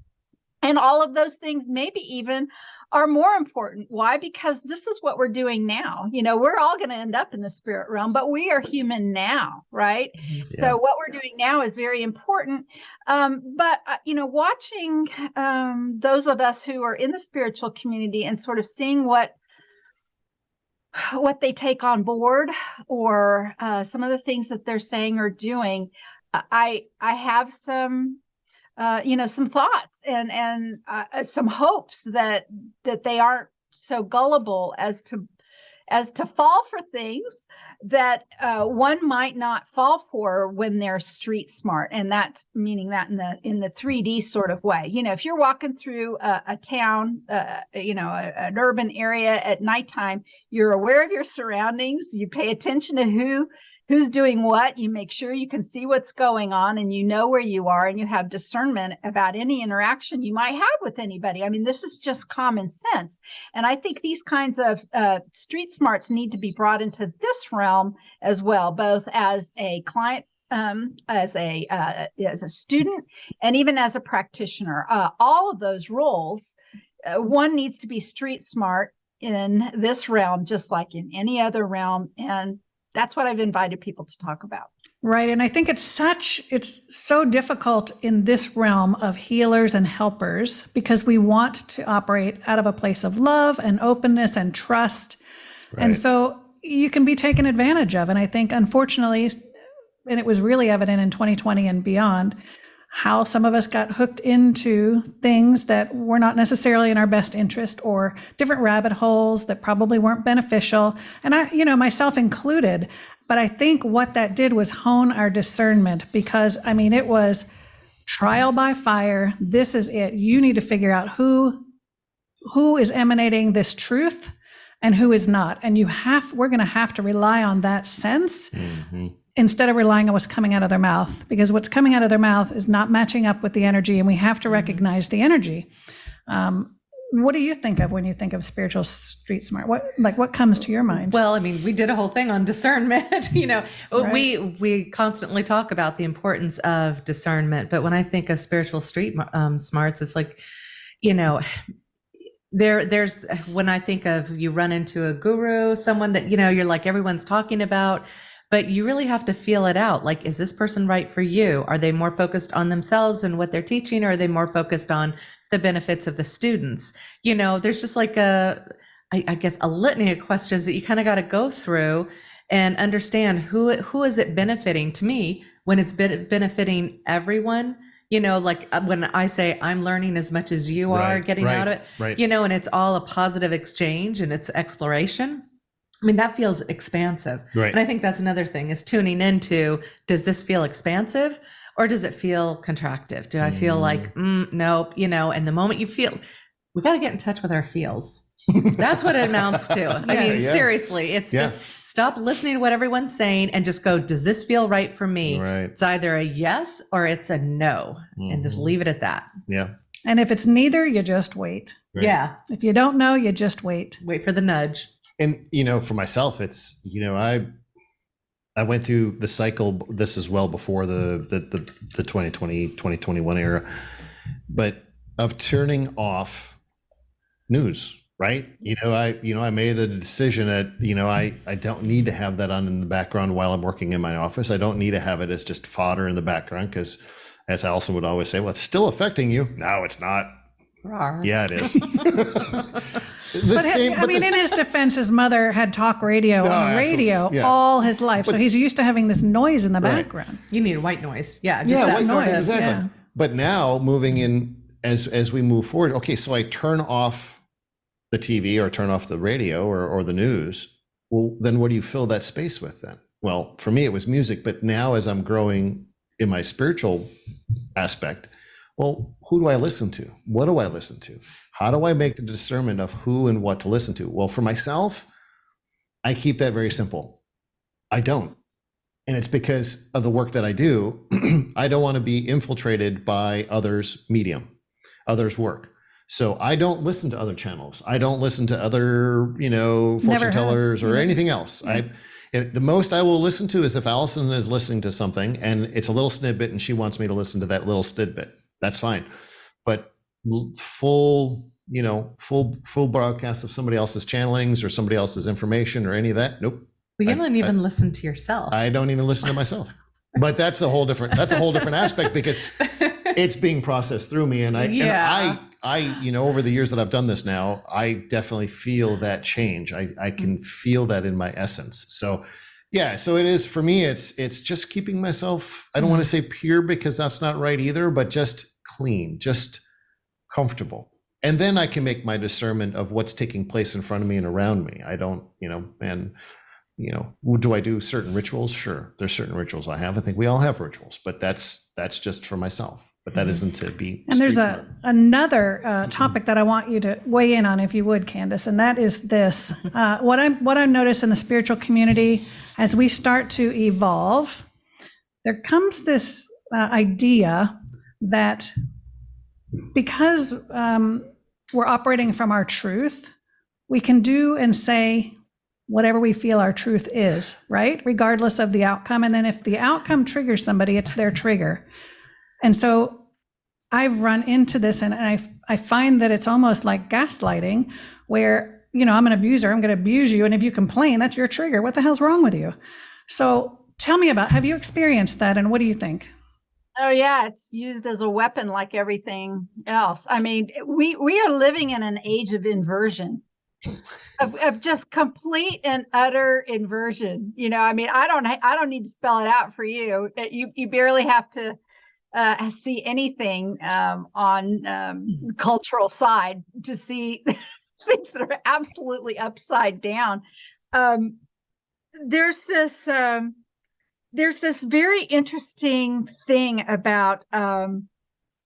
And all of those things maybe even are more important. Why? Because this is what we're doing now. We're all going to end up in the spirit realm, but we are human now, right? Yeah. So what we're doing now is very important. But watching those of us who are in the spiritual community and sort of seeing what they take on board, or some of the things that they're saying or doing, I have some some thoughts and some hopes that they aren't so gullible as as to fall for things that one might not fall for when they're street smart. And that's meaning that in the 3D sort of way. You know, if you're walking through a town, an urban area at nighttime, you're aware of your surroundings. You pay attention to who's doing what. You make sure you can see what's going on, and you know where you are, and you have discernment about any interaction you might have with anybody. I mean, this is just common sense. And I think these kinds of street smarts need to be brought into this realm as well, both as a client, as a student, and even as a practitioner. All of those roles, one needs to be street smart in this realm, just like in any other realm. And that's what I've invited people to talk about. Right. And I think it's so difficult in this realm of healers and helpers because we want to operate out of a place of love and openness and trust. Right. And so you can be taken advantage of. And I think, unfortunately, and it was really evident in 2020 and beyond, how some of us got hooked into things that were not necessarily in our best interest, or different rabbit holes that probably weren't beneficial. And I, myself included, but I think what that did was hone our discernment, because it was trial by fire. This is it. You need to figure out who is emanating this truth and who is not. And we're going to have to rely on that sense. Mm-hmm. Instead of relying on what's coming out of their mouth, because what's coming out of their mouth is not matching up with the energy, and we have to recognize the energy. What do you think of when you think of spiritual street smart? What comes to your mind? Well, we did a whole thing on discernment. Right. We constantly talk about the importance of discernment, but when I think of spiritual street smarts, it's like, there's when I think of, you run into a guru, someone that you're like everyone's talking about. But you really have to feel it out. Like, is this person right for you? Are they more focused on themselves and what they're teaching, or are they more focused on the benefits of the students? There's just like I guess a litany of questions that you kind of got to go through and understand who is it benefiting. To me, when it's benefiting everyone, like when I say I'm learning as much as you are getting out of it, and it's all a positive exchange and it's exploration. That feels expansive. Right. And I think that's another thing, is tuning into, does this feel expansive or does it feel contractive? Do I feel like, nope, and the moment you feel, we got to get in touch with our feels. That's what it amounts to. Seriously, it's just stop listening to what everyone's saying and just go, does this feel right for me? Right. It's either a yes or it's a no, and just leave it at that. Yeah. And if it's neither, you just wait. Right. Yeah. If you don't know, you just wait. Wait for the nudge. And, for myself, it's, I went through the cycle. This is well before the 2020, 2021 era, but of turning off news, right? I made the decision that, I don't need to have that on in the background while I'm working in my office. I don't need to have it as just fodder in the background, because as Allison would always say, well, it's still affecting you. No, it's not. Rawr. Yeah, it is. In his defense, his mother had talk radio on the radio all his life. So he's used to having this noise in the background. You need a white noise. Yeah. Just that sort noise. of, Exactly. Yeah. But now moving in as we move forward, okay, so I turn off the TV or turn off the radio or the news. Well, then what do you fill that space with then? Well, for me, it was music. But now as I'm growing in my spiritual aspect, well, who do I listen to? What do I listen to? How do I make the discernment of who and what to listen to? Well, for myself, I keep that very simple. I don't. And it's because of the work that I do. I don't want to be infiltrated by others' medium, others' work. So I don't listen to other channels. I don't listen to other, fortune tellers or anything else. The most I will listen to is if Allison is listening to something and it's a little snippet and she wants me to listen to that little snippet. That's fine. But full broadcast of somebody else's channelings or somebody else's information or any of that, nope. Well, you don't even listen to yourself. I don't even listen to myself. But that's a whole different aspect, because it's being processed through me. And I over the years that I've done this now, I definitely feel that change. I can feel that in my essence. So so it is for me, it's just keeping myself, I don't want to say pure because that's not right either, but just clean, just comfortable. And then I can make my discernment of what's taking place in front of me and around me. I don't, do I do certain rituals? Sure. There's certain rituals I have. I think we all have rituals, but that's just for myself. But that isn't to be. And there's another topic that I want you to weigh in on, if you would, Candace, and that is this. What I've noticed in the spiritual community, as we start to evolve, there comes this idea that because we're operating from our truth, we can do and say whatever we feel our truth is, right? Regardless of the outcome. And then if the outcome triggers somebody, it's their trigger. And so I've run into this, and I find that it's almost like gaslighting, where, I'm an abuser, I'm going to abuse you. And if you complain, that's your trigger. What the hell's wrong with you? So tell me have you experienced that? And what do you think? Oh yeah, it's used as a weapon like everything else. I mean, we are living in an age of inversion, of just complete and utter inversion. I mean, I don't need to spell it out for you. You barely have to see anything on cultural side to see things that are absolutely upside down. There's this very interesting thing about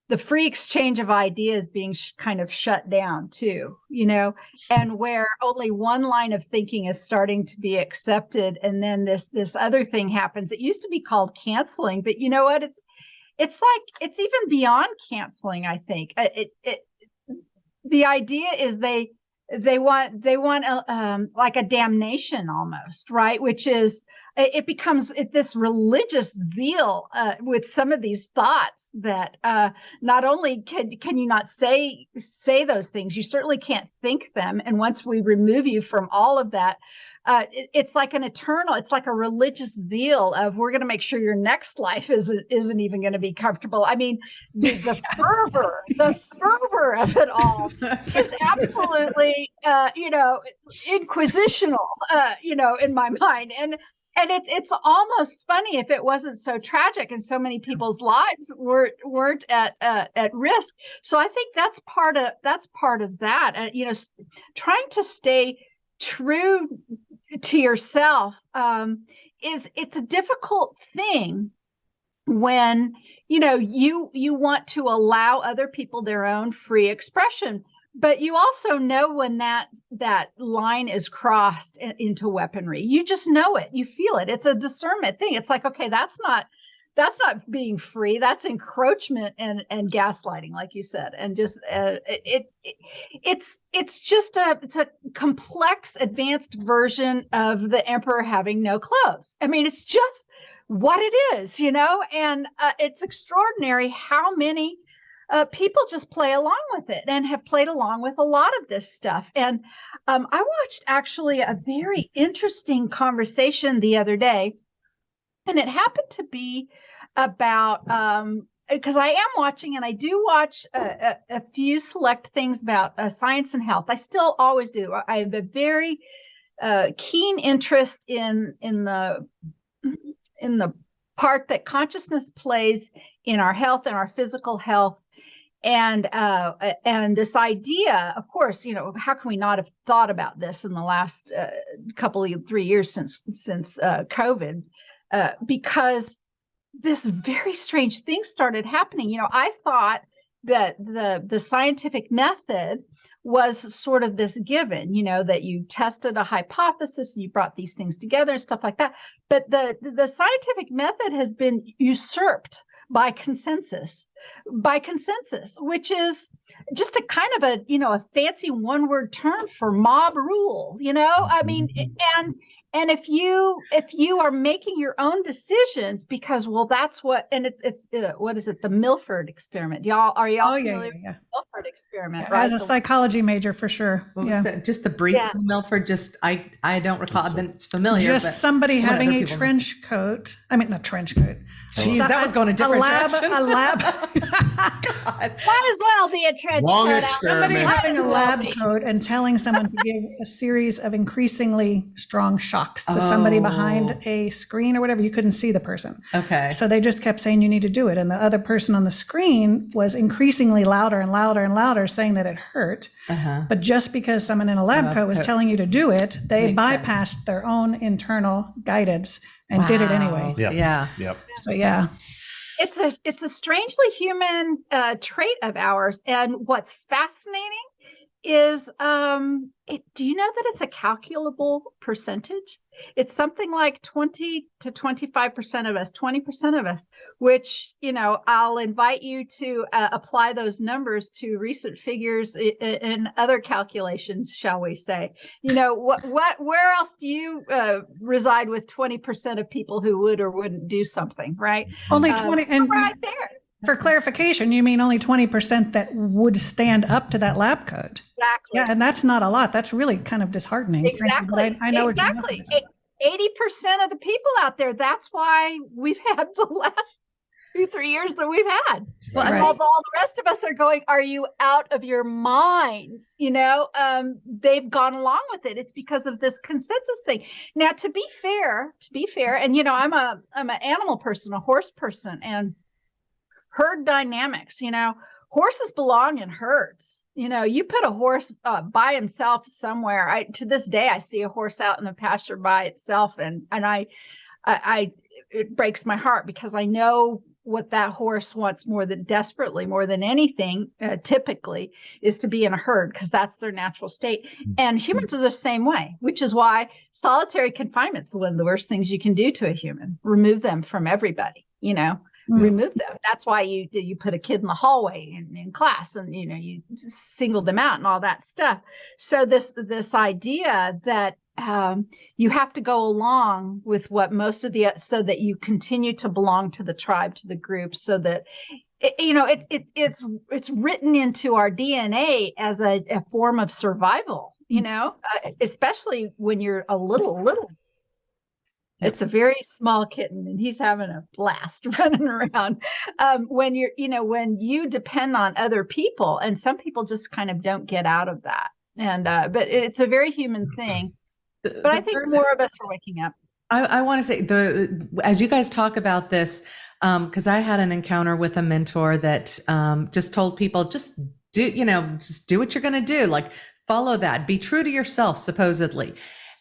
the free exchange of ideas being kind of shut down too, and where only one line of thinking is starting to be accepted, and then this other thing happens. It used to be called canceling, but you know what? It's like it's even beyond canceling. I think the idea is they want like a damnation almost, right? Which is, it becomes this religious zeal with some of these thoughts that not only can you not say those things, you certainly can't think them. And once we remove you from all of that, it's like it's like a religious zeal of, we're going to make sure your next life isn't even going to be comfortable. I mean, the fervor of it all is absolutely, inquisitional, in my mind. And it's almost funny if it wasn't so tragic and so many people's lives weren't at risk. So I think that's part of that. Trying to stay true to yourself it's a difficult thing when you want to allow other people their own free expression, but you also know when that line is crossed into weaponry. You just know it, you feel it. It's a discernment thing. It's like, okay, that's not being free. That's encroachment and gaslighting, like you said. And just it's a complex, advanced version of the emperor having no clothes. I mean, it's just what it is, and it's extraordinary how many people just play along with it and have played along with a lot of this stuff. And I watched actually a very interesting conversation the other day. And it happened to be about, because I am watching, and I do watch a few select things about science and health. I still always do. I have a very keen interest in the part that consciousness plays in our health and our physical health. And this idea, of course, how can we not have thought about this in the last 3 years since COVID? Because this very strange thing started happening. I thought that the scientific method was sort of this given, that you tested a hypothesis and you brought these things together and stuff like that. But the scientific method has been usurped by consensus, which is just a kind of a fancy one-word term for mob rule, I mean, and if you are making your own decisions because, well, that's what, and it's what is it? The Milford experiment. Are y'all familiar with the Milford experiment? Yeah, right? As a psychology major, for sure. What was that? Just the brief Milford. Just I don't recall. Then it's familiar. Just somebody having a trench coat. I mean, not trench coat. Jeez, that was going a different direction. A lab. God. Might as well be a trench Long coat. experiment. Somebody having a lab coat and telling someone to give a series of increasingly strong shots. box to somebody behind a screen or whatever. You couldn't see the person. Okay. So they just kept saying, you need to do it. And the other person on the screen was increasingly louder and louder and louder, saying that it hurt. But just because someone in a lab coat was telling you to do it, they bypassed their own internal guidance and did it anyway. Yeah. Yep. So yeah. It's a strangely human trait of ours. And what's fascinating is, do you know that it's a calculable percentage? It's something like 20 to 25% of us, 20% of us, which, I'll invite you to apply those numbers to recent figures in other calculations, shall we say. Where else do you reside with 20% of people who would or wouldn't do something, right? Only 20, and right there. For clarification, you mean only 20% that would stand up to that lab coat? Exactly. Yeah, and that's not a lot. That's really kind of disheartening. Exactly. I know exactly. 80% of the people out there. That's why we've had the last 2-3 years that we've had. Well, Right. All the rest of us are going, are you out of your minds? They've gone along with it. It's because of this consensus thing. Now, to be fair, and I'm an animal person, a horse person, and herd dynamics, horses belong in herds. You put a horse by himself somewhere. To this day, I see a horse out in the pasture by itself, and I it breaks my heart because I know what that horse wants desperately more than anything, typically, is to be in a herd, because that's their natural state. And humans are the same way, which is why solitary confinement is one of the worst things you can do to a human. Remove them from everybody, remove them. That's why you put a kid in the hallway in class, and you single them out and all that stuff. So this idea that you have to go along with what so that you continue to belong to the tribe, to the group, so that it's written into our DNA as a form of survival. Especially when you're a little. It's a very small kitten, and he's having a blast running around. When you depend on other people, and some people just kind of don't get out of that. And but it's a very human thing. But I think more of us are waking up. I want to say, as you guys talk about this, because I had an encounter with a mentor that just told people, just do what you're going to do. Like, follow that. Be true to yourself, supposedly.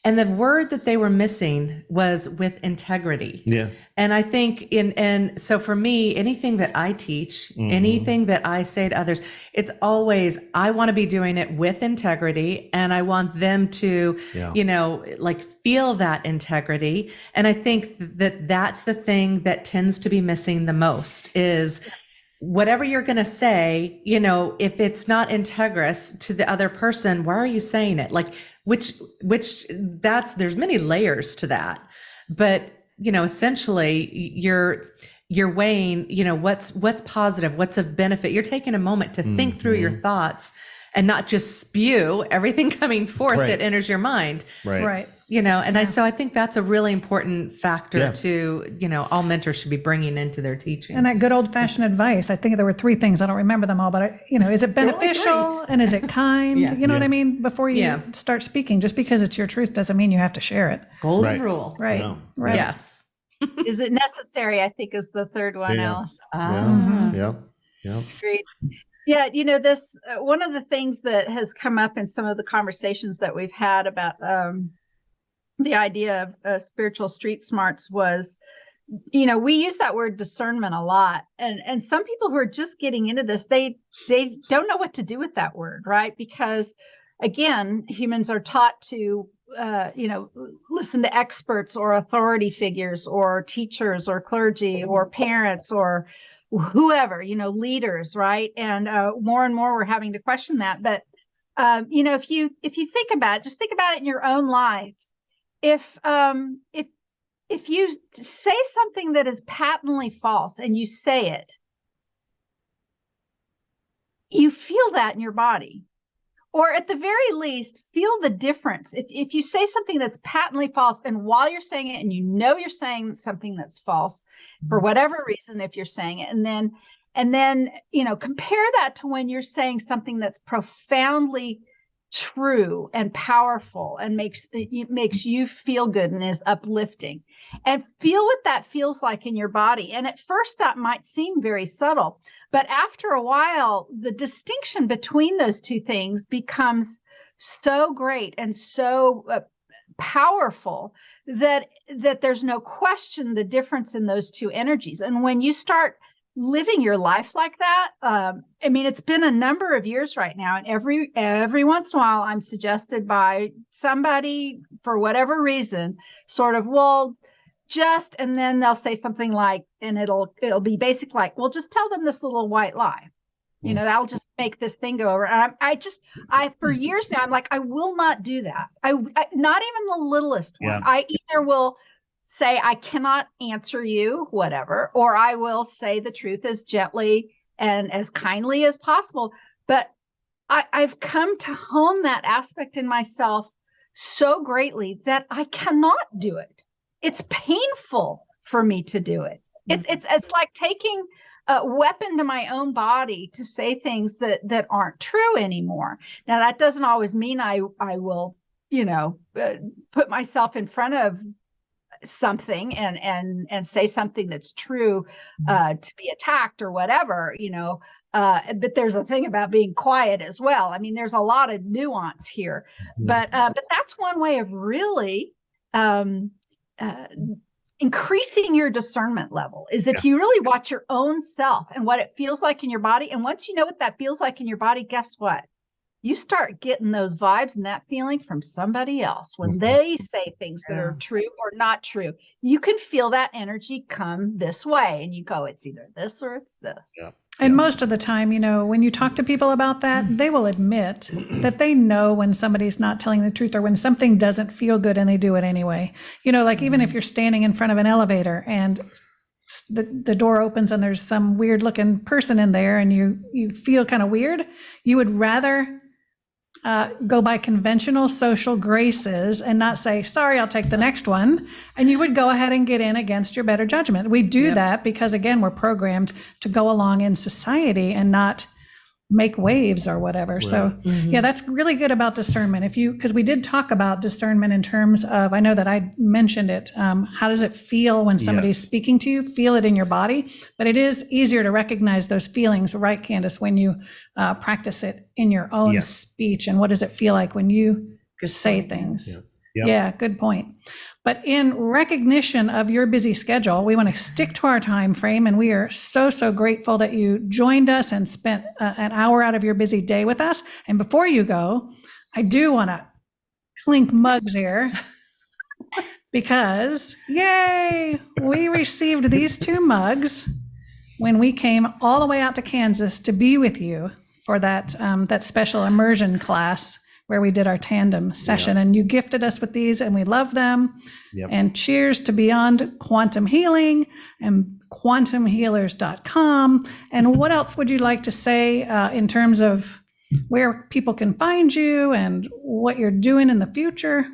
And the word that they were missing was with integrity. Yeah. And I think and so for me, anything that I teach, anything that I say to others, it's always, I want to be doing it with integrity, and I want them to, feel that integrity. And I think that that's the thing that tends to be missing the most is whatever you're going to say, if it's not integrous to the other person, why are you saying it? Like, there's many layers to that, but, essentially you're weighing, what's positive, what's of benefit. You're taking a moment to think through your thoughts and not just spew everything coming forth that enters your mind. Right. So I think that's a really important factor to, all mentors should be bringing into their teaching. And that good old fashioned advice, I think there were 3 things. I don't remember them all, but is it beneficial and is it kind? You know what I mean? Before you start speaking, just because it's your truth doesn't mean you have to share it. Golden rule. Right. Yeah. Right. Yes. Is it necessary? I think is the third one, Allison. Yeah. Great. Yeah, this one of the things that has come up in some of the conversations that we've had about the idea of spiritual street smarts was, we use that word discernment a lot, and some people who are just getting into this, they don't know what to do with that word, right? Because again, humans are taught to listen to experts or authority figures or teachers or clergy or parents or whoever, leaders, right? And more and more we're having to question that. But if you think about it, just think about it in your own life. If you say something that is patently false and you say it, you feel that in your body. Or at the very least, feel the difference. If you say something that's patently false, and while you're saying it, and you're saying something that's false for whatever reason, if you're saying it, and then compare that to when you're saying something that's profoundly true and powerful and makes you feel good and is uplifting. And feel what that feels like in your body. And at first that might seem very subtle, but after a while, the distinction between those two things becomes so great and so powerful that there's no question the difference in those two energies. And when you start living your life like that, I mean, it's been a number of years right now, and every once in a while I'm suggested by somebody for whatever reason, sort of, well, just, and then they'll say something like, and it'll be basic, like, well, just tell them this little white lie. You know, that'll just make this thing go over. And I for years now, I'm like, I will not do that. I not even the littlest one. Yeah. I either will say, I cannot answer you, whatever, or I will say the truth as gently and as kindly as possible. But I've come to hone that aspect in myself so greatly that I cannot do it. It's painful for me to do it. It's like taking a weapon to my own body to say things that aren't true anymore. Now, that doesn't always mean I will, put myself in front of something and say something that's true to be attacked or whatever, but there's a thing about being quiet as well. I mean, there's a lot of nuance here, but that's one way of really increasing your discernment level, is if you really watch your own self and what it feels like in your body. And once you know what that feels like in your body, guess what? You start getting those vibes and that feeling from somebody else when they say things that are true or not true. You can feel that energy come this way, and you go, it's either this or it's this. Yeah. And most of the time, when you talk to people about that, they will admit that they know when somebody's not telling the truth or when something doesn't feel good and they do it anyway. Like even if you're standing in front of an elevator and the door opens and there's some weird looking person in there and you feel kind of weird, you would rather go by conventional social graces and not say, sorry, I'll take the next one. And you would go ahead and get in against your better judgment. We do that because, again, we're programmed to go along in society and not make waves or whatever. Right. So that's really good about discernment. Because we did talk about discernment in terms of, I know that I mentioned it. How does it feel when somebody's speaking to you? Feel it in your body, but it is easier to recognize those feelings, right, Candace, when you practice it in your own speech. And what does it feel like when you say things? Yeah, good point. But in recognition of your busy schedule, we want to stick to our time frame, and we are so grateful that you joined us and spent an hour out of your busy day with us. And before you go, I do want to clink mugs here because, yay, we received these 2 mugs when we came all the way out to Kansas to be with you for that special immersion class where we did our tandem session, and you gifted us with these, and we love them. And cheers to Beyond Quantum Healing and quantumhealers.com. And what else would you like to say in terms of where people can find you and what you're doing in the future?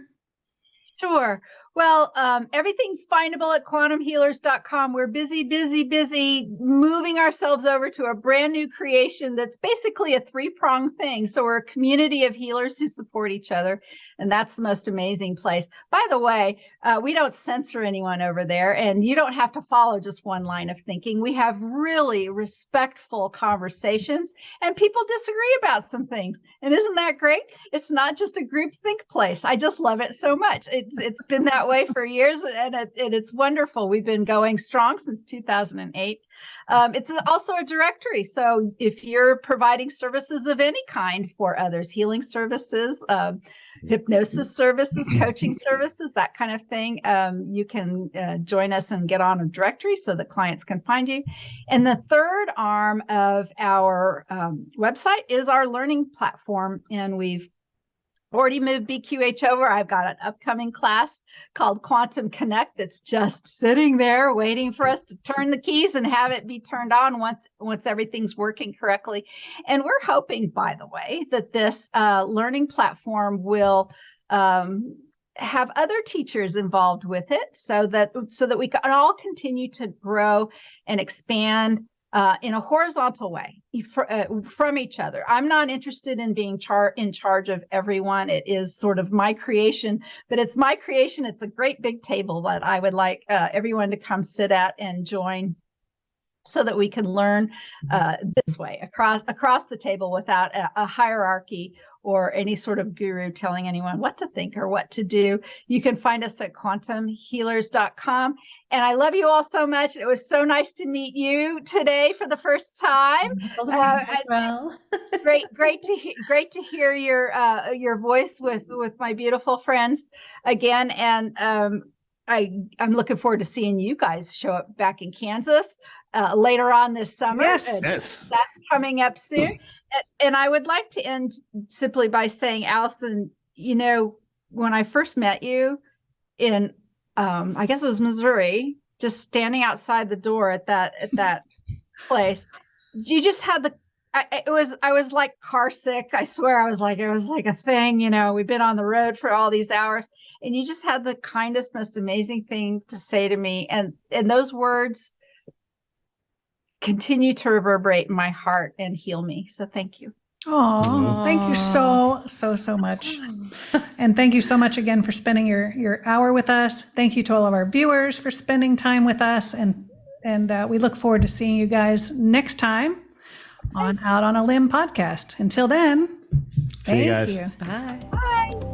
Sure. Well, everything's findable at quantumhealers.com. We're busy moving ourselves over to a brand new creation that's basically a 3-pronged thing. So we're a community of healers who support each other, and that's the most amazing place. By the way, we don't censor anyone over there, and you don't have to follow just one line of thinking. We have really respectful conversations, and people disagree about some things. And isn't that great? It's not just a group think place. I just love it so much. It's been that way for years, and it's wonderful. We've been going strong since 2008. It's also a directory. So if you're providing services of any kind for others, healing services, hypnosis services, coaching services, that kind of thing, you can join us and get on a directory so that clients can find you. And the third arm of our website is our learning platform, and we've already moved BQH over. I've got an upcoming class called Quantum Connect that's just sitting there waiting for us to turn the keys and have it be turned on once everything's working correctly. And we're hoping, by the way, that this learning platform will have other teachers involved with it so that we can all continue to grow and expand in a horizontal way from each other. I'm not interested in being in charge of everyone. It is sort of my creation, but it's my creation. It's a great big table that I would like everyone to come sit at and join, so that we can learn this way across the table without a hierarchy or any sort of guru telling anyone what to think or what to do. You can find us at quantumhealers.com. And I love you all so much. It was so nice to meet you today for the first time. As well. Great to hear your voice with my beautiful friends again. And I'm looking forward to seeing you guys show up back in Kansas later on this summer. Yes. That's coming up soon. And I would like to end simply by saying, Allison, when I first met you in, I guess it was Missouri, just standing outside the door at that place, you just had I was like car sick. I swear it was like a thing, we've been on the road for all these hours, and you just had the kindest, most amazing thing to say to me. And those words continue to reverberate in my heart and heal me. So thank you. Oh, thank you so much. And thank you so much again for spending your hour with us. Thank you to all of our viewers for spending time with us. And we look forward to seeing you guys next time on Out on a Limb podcast. Until then, see you guys. Thank you. Bye. Bye.